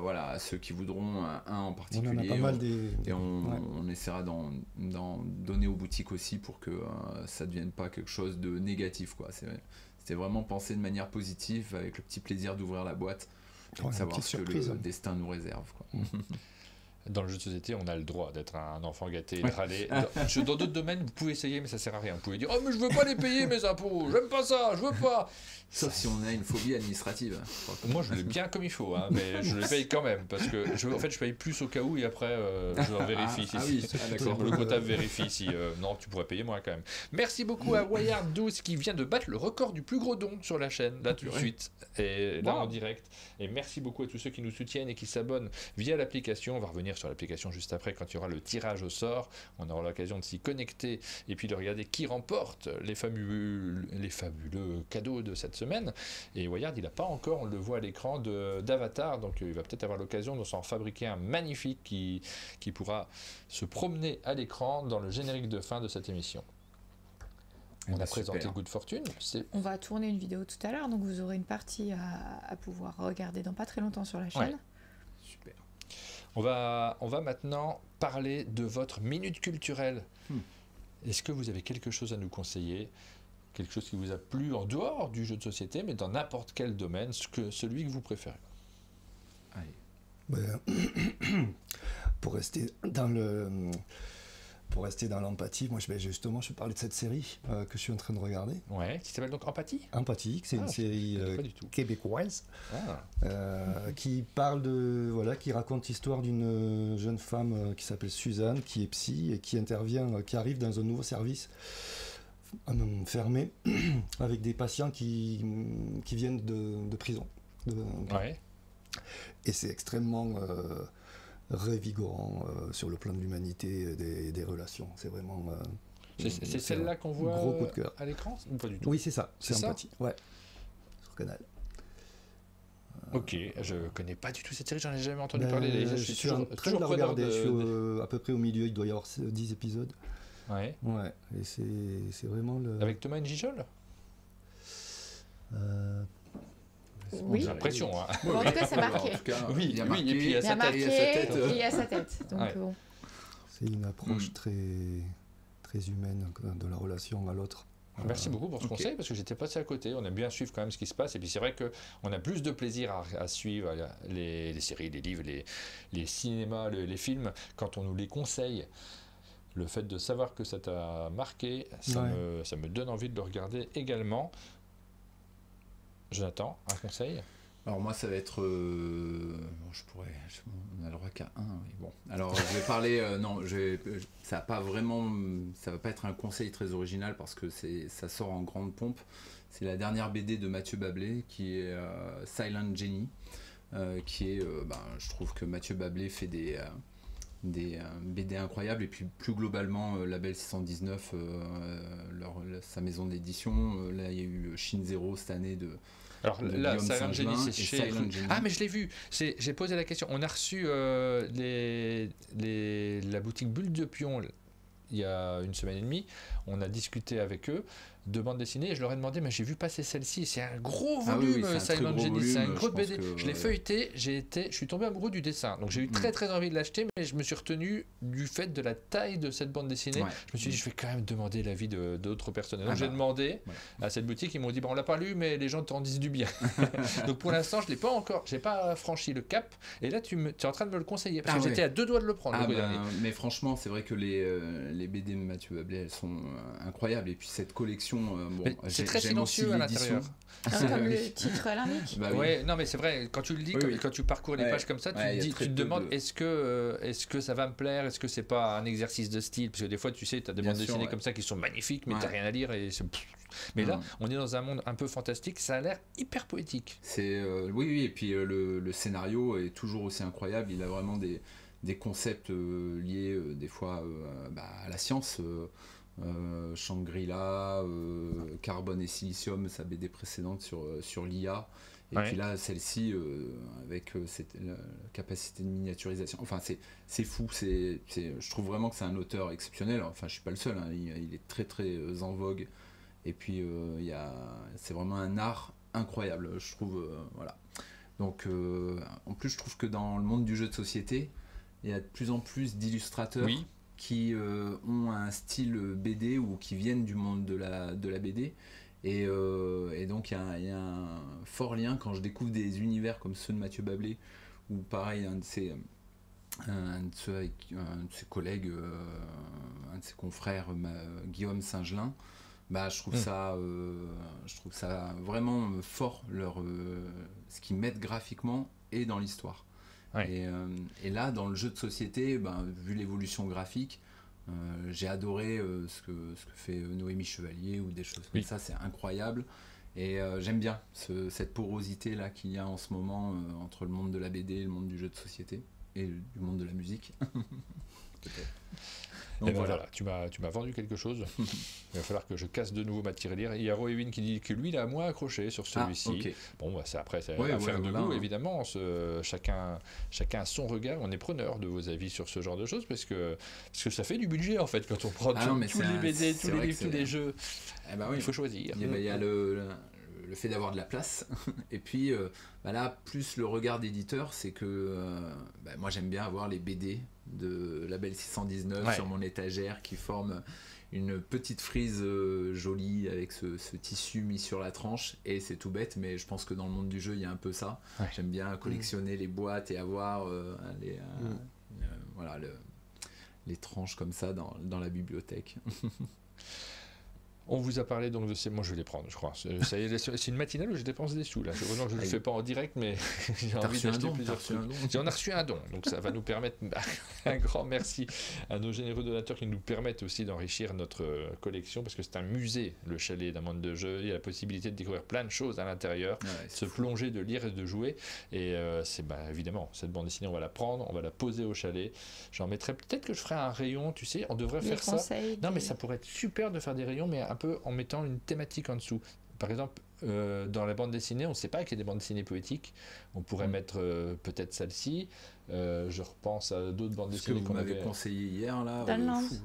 à ceux qui voudront un en particulier. On en a pas mal et on essaiera d'en donner aux boutiques aussi pour que ça ne devienne pas quelque chose de négatif, quoi. C'était vraiment pensé de manière positive, avec le petit plaisir d'ouvrir la boîte et de savoir ce que le destin nous réserve, quoi. Dans le jeu de société, on a le droit d'être un enfant gâté et de râler. Dans d'autres domaines, vous pouvez essayer, mais ça sert à rien. Vous pouvez dire mais je veux pas les payer mes impôts, j'aime pas ça, je veux pas. Sauf si on a une phobie administrative. Moi, je l'ai bien comme il faut, mais je les paye quand même parce que je paye plus au cas où et après je vérifie le comptable vérifie si non, tu pourrais payer moins quand même. Merci beaucoup à Wayard12 qui vient de battre le record du plus gros don sur la chaîne là tout de suite et là en direct. Et merci beaucoup à tous ceux qui nous soutiennent et qui s'abonnent via l'application. On va revenir sur l'application juste après quand il y aura le tirage au sort. On aura l'occasion de s'y connecter et puis de regarder qui remporte les fabuleux cadeaux de cette semaine. Et Wayard, il n'a pas encore, on le voit à l'écran, d'avatar, donc il va peut-être avoir l'occasion de s'en fabriquer un magnifique qui pourra se promener à l'écran dans le générique de fin de cette émission. On a présenté Good Fortune. On va tourner une vidéo tout à l'heure, donc vous aurez une partie à pouvoir regarder dans pas très longtemps sur la chaîne. Ouais. Super. On va maintenant parler de votre minute culturelle. Est-ce que vous avez quelque chose à nous conseiller? Quelque chose qui vous a plu en dehors du jeu de société, mais dans n'importe quel domaine, celui que vous préférez. Pour rester dans l'empathie, moi je parlais de cette série que je suis en train de regarder. Ouais, qui s'appelle donc Empathie. Empathie, c'est une série québécoise qui parle qui raconte l'histoire d'une jeune femme qui s'appelle Suzanne, qui est psy et qui arrive dans un nouveau service fermé avec des patients qui viennent de prison. Et c'est extrêmement révigorant sur le plan de l'humanité et des relations. C'est vraiment... c'est celle-là qu'on voit gros coup de cœur. À l'écran ou pas du tout? Oui, c'est ça. C'est ça. Empathie. Ouais. Sur Canal. Ok, je connais pas du tout cette série, j'en ai jamais entendu parler. Je suis en train de la regarder, je suis à peu près au milieu, il doit y avoir 10 épisodes. Ouais. Ouais, et c'est vraiment le... Avec Thomas N'Gijol Oui. J'ai l'impression. Hein. Bon, en tout cas, c'est marqué. Oui, il y a et puis il y a sa tête. Et il y a sa tête. Donc, Ouais. bon. C'est une approche très humaine de la relation à l'autre. Merci beaucoup pour ce conseil, parce que j'étais passé à côté. On aime bien suivre quand même ce qui se passe. Et puis c'est vrai qu'on a plus de plaisir à suivre les séries, les livres, les cinémas, les films, quand on nous les conseille. Le fait de savoir que ça t'a marqué, ça me donne envie de le regarder également. Jonathan, un conseil? Alors moi ça va être on a le droit qu'à un, oui. Bon, alors je vais parler ça va pas être un conseil très original parce que ça sort en grande pompe. C'est la dernière BD de Mathieu Bablé qui est Silent Jenny, qui est je trouve que Mathieu Bablé fait des BD incroyables, et puis plus globalement Label 619, sa maison d'édition. Là il y a eu Shin Zero cette année de là, Silent Jenny, c'est chez... Ah, mais je l'ai vu. J'ai posé la question. On a reçu la boutique Bulle de Pion il y a une semaine et demie. On a discuté avec eux de bande dessinée et je leur ai demandé, mais j'ai vu passer celle-ci. C'est un gros volume, Silent Jenny. C'est un gros BD. Je l'ai feuilleté. Je suis tombé amoureux du dessin. Donc j'ai eu très très envie de l'acheter, mais je me suis retenu du fait de la taille de cette bande dessinée. Je me suis dit, je vais quand même demander l'avis d'autres personnes. Donc j'ai demandé à cette boutique. Ils m'ont dit, on l'a pas lu, mais les gens t'en disent du bien. Donc pour l'instant, je l'ai pas encore. J'ai pas franchi le cap. Et là, tu es en train de me le conseiller parce que j'étais à 2 doigts de le prendre. Mais franchement, c'est vrai que les BD de Mathieu Bablé, elles sont incroyables. Et puis cette collection, c'est très silencieux à l'intérieur. Comme le titre l'indique. Non, mais c'est vrai. Quand tu le lis, quand tu parcours les pages comme ça, tu te demandes est-ce que ça va me plaire, est-ce que c'est pas un exercice de style, parce que des fois, tu sais, tu as des bandes dessinées comme ça qui sont magnifiques, mais t'as rien à lire et mais là, on est dans un monde un peu fantastique. Ça a l'air hyper poétique. Oui, et puis le scénario est toujours aussi incroyable. Il a vraiment des concepts liés des fois à la science. Shangri-La, Carbone et Silicium, sa BD précédente sur l'IA, et puis là celle-ci avec cette capacité de miniaturisation. Enfin c'est fou, je trouve vraiment que c'est un auteur exceptionnel. Enfin je suis pas le seul, hein. Il est très très en vogue, et puis c'est vraiment un art incroyable, je trouve. Voilà. Donc en plus je trouve que dans le monde du jeu de société, il y a de plus en plus d'illustrateurs qui ont un style BD ou qui viennent du monde de la BD, et donc il y a un fort lien quand je découvre des univers comme ceux de Mathieu Bablé, ou pareil un de ses collègues, un de ses confrères, Guillaume Singelin. Je trouve ça vraiment fort, ce qu'ils mettent graphiquement et dans l'histoire. Et là, dans le jeu de société, vu l'évolution graphique, j'ai adoré ce que fait Noémie Chevalier ou des choses comme ça. C'est incroyable, et j'aime bien cette porosité là qu'il y a en ce moment entre le monde de la BD et le monde du jeu de société et du monde de la musique. Peut-être. Donc voilà, tu m'as vendu quelque chose. Il va falloir que je casse de nouveau ma tirelire. Il y a Roévin qui dit que lui, il a moins accroché sur celui-ci. Bon, c'est affaire de goût, évidemment. Chacun a son regard. On est preneur de vos avis sur ce genre de choses, parce que ça fait du budget, en fait, quand on prend tous les BD, tous les livres, tous les jeux. Il faut choisir. Il y a le fait d'avoir de la place, et puis là, plus le regard d'éditeur, c'est que moi j'aime bien avoir les BD de Label 619 sur mon étagère qui forment une petite frise jolie avec ce tissu mis sur la tranche, et c'est tout bête, mais je pense que dans le monde du jeu il y a un peu ça. J'aime bien collectionner les boîtes et avoir les tranches comme ça dans la bibliothèque. On vous a parlé donc de ces... Moi, je vais les prendre, je crois. C'est une matinale où je dépense des sous, là. Heureusement que je ne le fais pas en direct, mais j'ai envie d'acheter plusieurs trucs. On a reçu un don, donc ça va nous permettre... Un grand merci à nos généreux donateurs qui nous permettent aussi d'enrichir notre collection, parce que c'est un musée, le chalet d'un monde de jeu. Il y a la possibilité de découvrir plein de choses à l'intérieur, se plonger, de lire et de jouer. Et c'est évidemment, cette bande dessinée, on va la prendre, on va la poser au chalet. J'en mettrai... Peut-être que je ferai un rayon, tu sais, on devrait faire ça. Non, mais ça pourrait être super de faire des rayons, mais un peu en mettant une thématique en dessous. Par exemple, dans la bande dessinée, on ne sait pas qu'il y a des bandes dessinées poétiques. On pourrait mettre peut-être celle-ci. Je repense à d'autres bandes dessinées qu'on avait conseillé hier, là.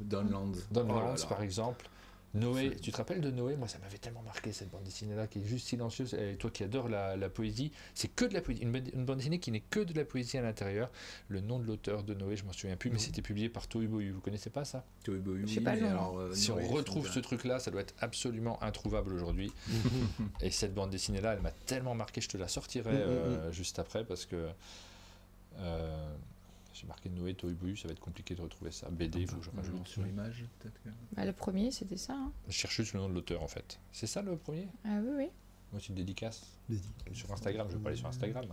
Downlands, par exemple. Noé, tu te rappelles de Noé? Moi, ça m'avait tellement marqué, cette bande dessinée-là, qui est juste silencieuse. Et toi qui adores la poésie, c'est que de la poésie. Une bande dessinée qui n'est que de la poésie à l'intérieur. Le nom de l'auteur de Noé, je ne m'en souviens plus, mais c'était publié par Tohubohu. Vous ne connaissez pas ça? Tohubohu, je sais pas. Si on retrouve ce truc-là, ça doit être absolument introuvable aujourd'hui. Et cette bande dessinée-là, elle m'a tellement marqué, je te la sortirai juste après, parce que... j'ai marqué Noé, Tohubohu, ça va être compliqué de retrouver ça. BD, il faut que je rajoute. Sur l'image, peut-être que... le premier, c'était ça. Hein. Je cherche juste le nom de l'auteur, en fait. C'est ça, le premier? Ah oui. Moi, c'est une dédicace. Sur Instagram, je ne vais pas aller sur Instagram.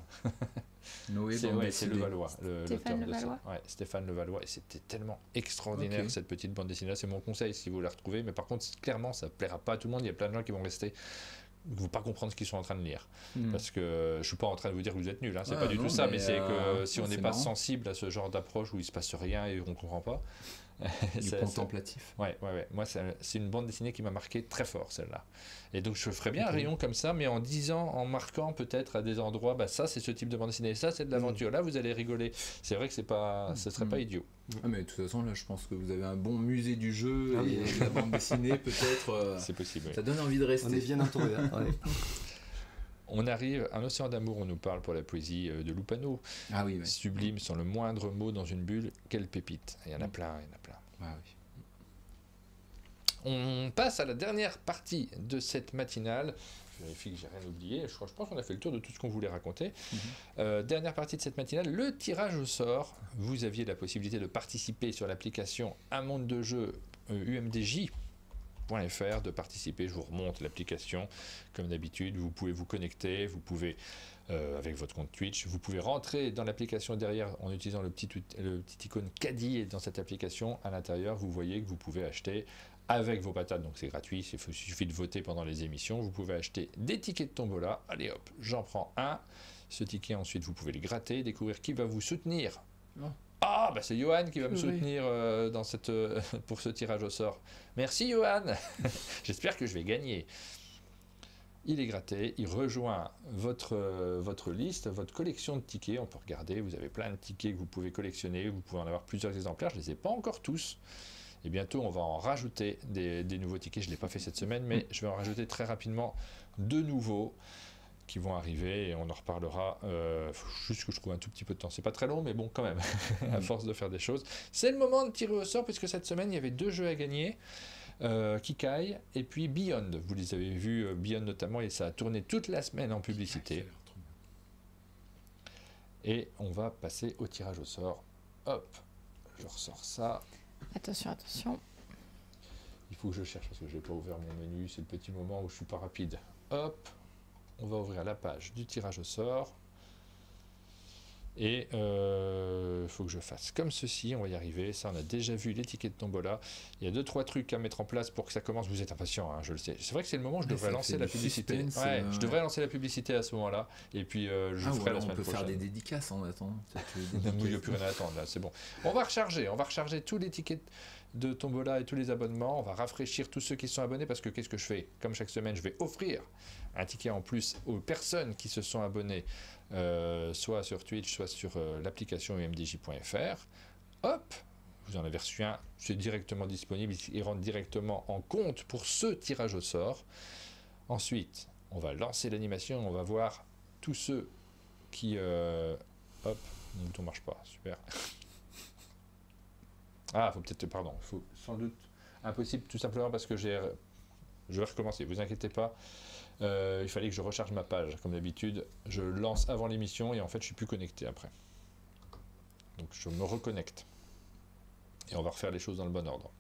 Noé, c'est Levallois. Stéphane Levallois. Ouais, Stéphane Levallois. Et c'était tellement extraordinaire, cette petite bande dessinée-là. C'est mon conseil, si vous la retrouvez. Mais par contre, clairement, ça ne plaira pas à tout le monde. Il y a plein de gens qui vont rester... Vous ne vont pas comprendre ce qu'ils sont en train de lire. Parce que je ne suis pas en train de vous dire que vous êtes nuls, hein. C'est pas du tout ça, mais c'est que si on n'est pas sensible à ce genre d'approche où il ne se passe rien et on ne comprend pas... Du contemplatif. Ouais. Moi, c'est une bande dessinée qui m'a marqué très fort, celle-là. Et donc, je ferais bien un rayon comme ça, mais en disant, en marquant peut-être à des endroits, ça, c'est ce type de bande dessinée, ça, c'est de l'aventure. Là, vous allez rigoler. C'est vrai que ce serait pas idiot. Mais de toute façon, là, je pense que vous avez un bon musée du jeu et la bande dessinée, peut-être. C'est possible. Ça donne envie de rester. On est bien entouré. On arrive à un océan d'amour, on nous parle pour la poésie de Lupano. Ah oui. Sublime, sans le moindre mot dans une bulle, quelle pépite. Il y en a plein, Ah oui. On passe à la dernière partie de cette matinale. Je vérifie que j'ai rien oublié. Je pense qu'on a fait le tour de tout ce qu'on voulait raconter. Dernière partie de cette matinale, le tirage au sort. Vous aviez la possibilité de participer sur l'application Un Monde de Jeu UMDJ. .fr, de participer. Je vous remonte l'application comme d'habitude. Vous pouvez vous connecter, vous pouvez avec votre compte Twitch, vous pouvez rentrer dans l'application derrière en utilisant le petit icône caddie, et dans cette application à l'intérieur vous voyez que vous pouvez acheter avec vos patates, donc c'est gratuit, il suffit de voter pendant les émissions. Vous pouvez acheter des tickets de tombola. Allez hop, j'en prends un. Ce ticket, ensuite vous pouvez le gratter, découvrir qui va vous soutenir. C'est Johan qui va me soutenir pour ce tirage au sort. Merci Johan. J'espère que je vais gagner. Il est gratté, il rejoint votre liste, votre collection de tickets. On peut regarder, vous avez plein de tickets que vous pouvez collectionner, vous pouvez en avoir plusieurs exemplaires. Je ne les ai pas encore tous. Et bientôt, on va en rajouter des nouveaux tickets. Je ne l'ai pas fait cette semaine, mais je vais en rajouter très rapidement de nouveaux qui vont arriver et on en reparlera. Faut juste que je trouve un tout petit peu de temps. C'est pas très long, mais bon, quand même, à force de faire des choses. C'est le moment de tirer au sort, puisque cette semaine, il y avait 2 jeux à gagner. Kikai et puis Beyond. Vous les avez vus, Beyond notamment, et ça a tourné toute la semaine en publicité. Et on va passer au tirage au sort. Hop, je ressors ça. Attention. Il faut que je cherche parce que je n'ai pas ouvert mon menu. C'est le petit moment où je suis pas rapide. Hop, on va ouvrir la page du tirage au sort. Et il faut que je fasse comme ceci, on va y arriver. Ça, on a déjà vu les tickets de tombola. Il y a 2-3 trucs à mettre en place pour que ça commence. Vous êtes impatient, hein, je le sais. C'est vrai que c'est le moment où je devrais lancer la publicité. Je devrais lancer la publicité à ce moment-là. Et puis je ferai la semaine prochaine. On peut faire des dédicaces en attendant. Il n'y a plus rien à attendre là, c'est bon. On va recharger tous les tickets de tombola et tous les abonnements. On va rafraîchir tous ceux qui sont abonnés parce que qu'est-ce que je fais? Comme chaque semaine, je vais offrir un ticket en plus aux personnes qui se sont abonnées. Soit sur Twitch, soit sur l'application umdj.fr. Hop, vous en avez reçu un, c'est directement disponible, il rentre directement en compte pour ce tirage au sort. Ensuite, on va lancer l'animation, on va voir tous ceux qui... hop, mon bouton ne marche pas, super. Faut sans doute impossible, tout simplement parce que je vais recommencer, vous inquiétez pas. Il fallait que je recharge ma page, comme d'habitude. Je lance avant l'émission et en fait, je suis plus connecté après. Donc, je me reconnecte. Et on va refaire les choses dans le bon ordre.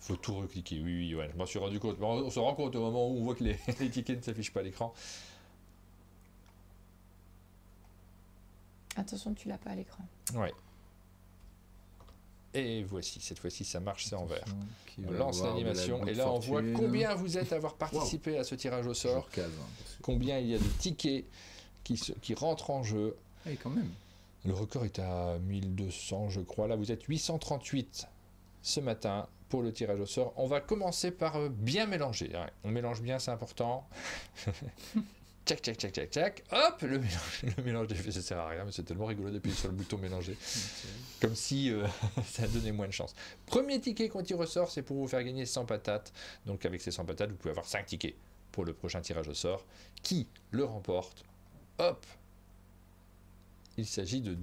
Il faut tout recliquer, oui, ouais, je m'en suis rendu compte. On se rend compte au moment où on voit que les tickets ne s'affichent pas à l'écran. Attention, tu l'as pas à l'écran. Ouais. Et voici, cette fois-ci ça marche, c'est en vert. On lance l'animation et là on voit combien vous êtes à avoir participé à ce tirage au sort. Combien il y a de tickets qui rentrent en jeu. Et quand même. Le record est à 1200 je crois. Là vous êtes 838 ce matin pour le tirage au sort. On va commencer par bien mélanger. On mélange bien, c'est important. Tchac, tchac, tchac, tchac, tchac. Hop, le mélange des faits, ça sert à rien, mais c'est tellement rigolo d'appuyer sur le bouton mélanger. Comme si ça donnait moins de chance. Premier ticket quand il ressort, c'est pour vous faire gagner 100 patates. Donc avec ces 100 patates, vous pouvez avoir 5 tickets pour le prochain tirage au sort. Qui le remporte? Hop, il s'agit de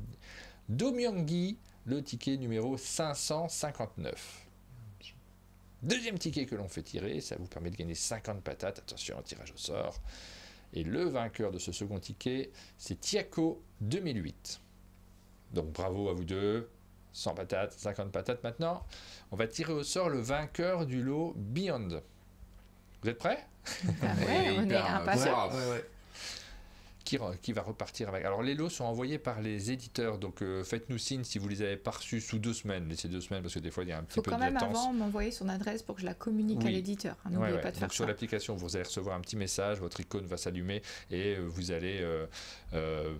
Domyangui, le ticket numéro 559. Deuxième ticket que l'on fait tirer, ça vous permet de gagner 50 patates. Attention, tirage au sort. Et le vainqueur de ce second ticket, c'est Tiako 2008. Donc bravo à vous deux. 100 patates, 50 patates maintenant. On va tirer au sort le vainqueur du lot Beyond. Vous êtes prêts? On est impatients. Qui va repartir avec. Alors les lots sont envoyés par les éditeurs, donc faites-nous signe si vous les avez pas reçus sous 2 semaines. Laissez 2 semaines parce que des fois il y a un petit peu de latence. Faut quand même avant m'envoyer son adresse pour que je la communique à l'éditeur. N'oubliez pas de faire donc ça. sur l'application, vous allez recevoir un petit message, votre icône va s'allumer et vous allez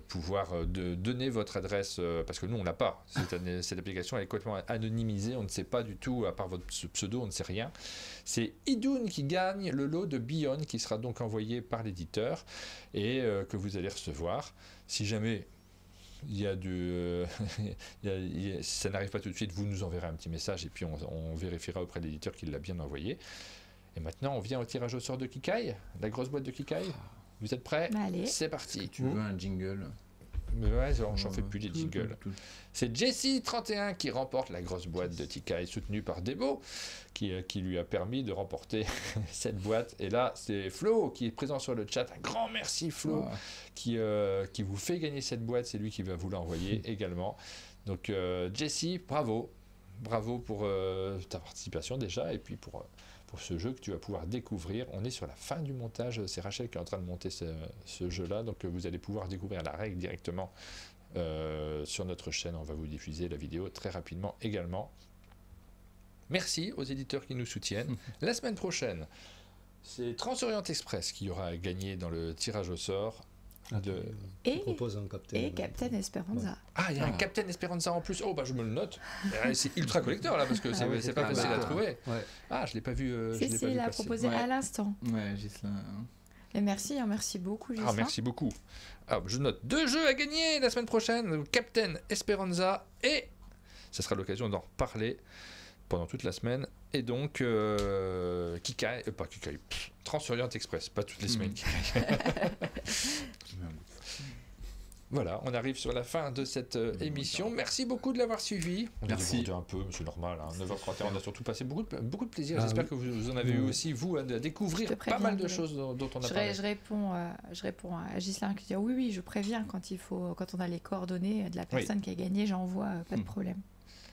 pouvoir donner votre adresse parce que nous on l'a pas. Cette application elle est complètement anonymisée, on ne sait pas du tout, à part votre pseudo, on ne sait rien. C'est Idoun qui gagne le lot de Beyond qui sera donc envoyé par l'éditeur et que vous allez recevoir. Si jamais il y a si ça n'arrive pas tout de suite, vous nous enverrez un petit message et puis on vérifiera auprès de l'éditeur qu'il l'a bien envoyé. Et maintenant, on vient au tirage au sort de Kikai, la grosse boîte de Kikai. Vous êtes prêts? Allez. C'est parti. Tu veux un jingle? Mais ouais, j'en fais plus les jingles. C'est Jessie31 qui remporte la grosse boîte de Tikai, soutenue par Debo, qui lui a permis de remporter cette boîte. Et là, c'est Flo qui est présent sur le chat. Un grand merci Flo, qui vous fait gagner cette boîte. C'est lui qui va vous l'envoyer également. Donc Jessie, bravo. Bravo pour ta participation déjà, et puis pour ce jeu que tu vas pouvoir découvrir. On est sur la fin du montage, c'est Rachel qui est en train de monter ce jeu-là, donc vous allez pouvoir découvrir la règle directement sur notre chaîne. On va vous diffuser la vidéo très rapidement également. Merci aux éditeurs qui nous soutiennent. La semaine prochaine, c'est Transorient Express qui aura gagné dans le tirage au sort. Et propose un Captain. Et Captain Esperanza. Ouais. Ah, il y a un Captain Esperanza en plus. Oh, bah je me le note. C'est ultra collector là, parce que c'est pas facile à trouver. Ouais. Ah, je l'ai pas vu. Il l'a proposé à l'instant. Ouais, Gislain. Et merci beaucoup, Gislain. Ah, merci beaucoup. Alors, je note 2 jeux à gagner la semaine prochaine. Captain Esperanza et ça sera l'occasion d'en reparler pendant toute la semaine. Et donc, Kikai, pas Kikai, Transorient Express, pas toutes les semaines. Voilà, on arrive sur la fin de cette émission. Merci beaucoup de l'avoir suivi. On a débordé un peu, mais c'est normal. 9h31, on a surtout passé beaucoup de plaisir. J'espère que vous en avez eu aussi, vous, à découvrir pas mal de choses dont on a parlé. Je réponds à Gislain qui dit oui, je préviens quand on a les coordonnées de la personne qui a gagné, j'envoie, pas de problème.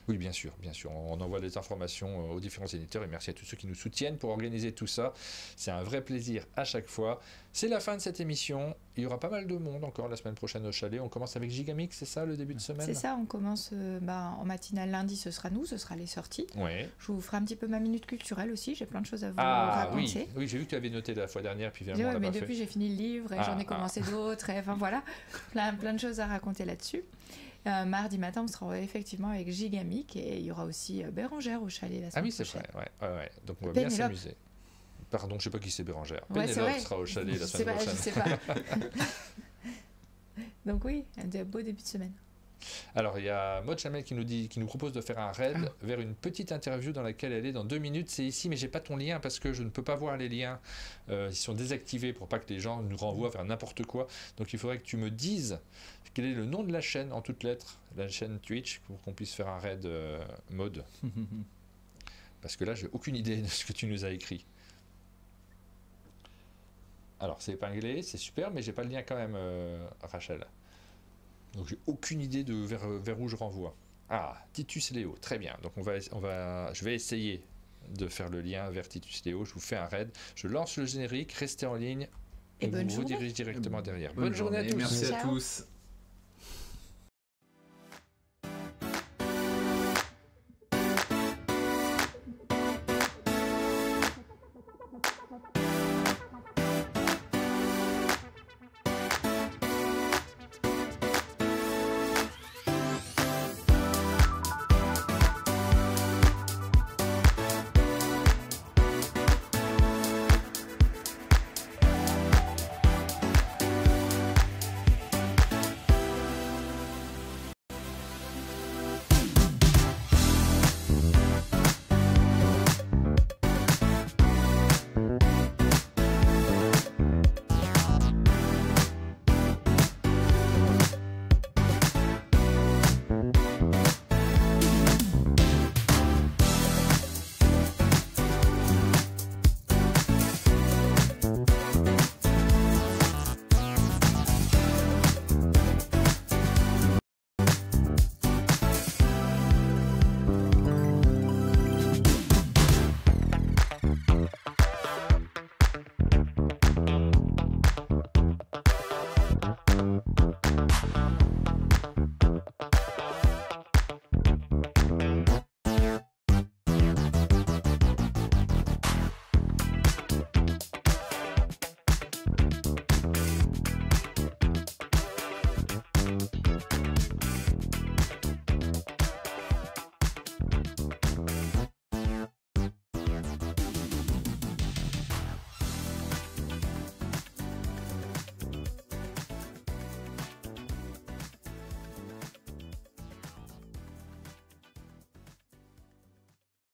Oui, bien sûr. On envoie des informations aux différents éditeurs et merci à tous ceux qui nous soutiennent pour organiser tout ça. C'est un vrai plaisir à chaque fois. C'est la fin de cette émission. Il y aura pas mal de monde encore la semaine prochaine au chalet. On commence avec Gigamix, c'est ça, le début de semaine? C'est ça, on commence en matinale lundi, ce sera les sorties. Ouais. Je vous ferai un petit peu ma minute culturelle aussi, j'ai plein de choses à vous raconter. Oui, j'ai vu que tu avais noté la fois dernière, puis finalement on l'a mais pas depuis fait. j'ai fini le livre et j'en ai commencé d'autres. Enfin voilà, plein de choses à raconter là-dessus. Mardi matin, on sera effectivement avec Gigamic et il y aura aussi Bérangère au chalet la semaine prochaine. C'est vrai. Ouais. Donc on va bien s'amuser. Pardon, je sais pas qui c'est Bérangère. Pénélope sera au chalet la semaine prochaine. Je sais pas. Donc oui, un beau début de semaine. Alors il y a Maud Chamel qui nous propose de faire un raid vers une petite interview dans laquelle elle est dans 2 minutes. C'est ici, mais j'ai pas ton lien parce que je ne peux pas voir les liens. Ils sont désactivés pour pas que les gens nous renvoient vers n'importe quoi. Donc il faudrait que tu me dises quel est le nom de la chaîne en toutes lettres, la chaîne Twitch, pour qu'on puisse faire un raid mode. Parce que là, j'ai aucune idée de ce que tu nous as écrit. Alors, c'est épinglé, c'est super, mais j'ai pas le lien quand même, Rachel. Donc, j'ai aucune idée de vers où je renvoie. Ah, Titus Léo, très bien. Donc, je vais essayer de faire le lien vers Titus Léo. Je vous fais un raid. Je lance le générique. Restez en ligne. Et bonne vous journée. redirige directement derrière. Bonne journée à tous. Merci à tous.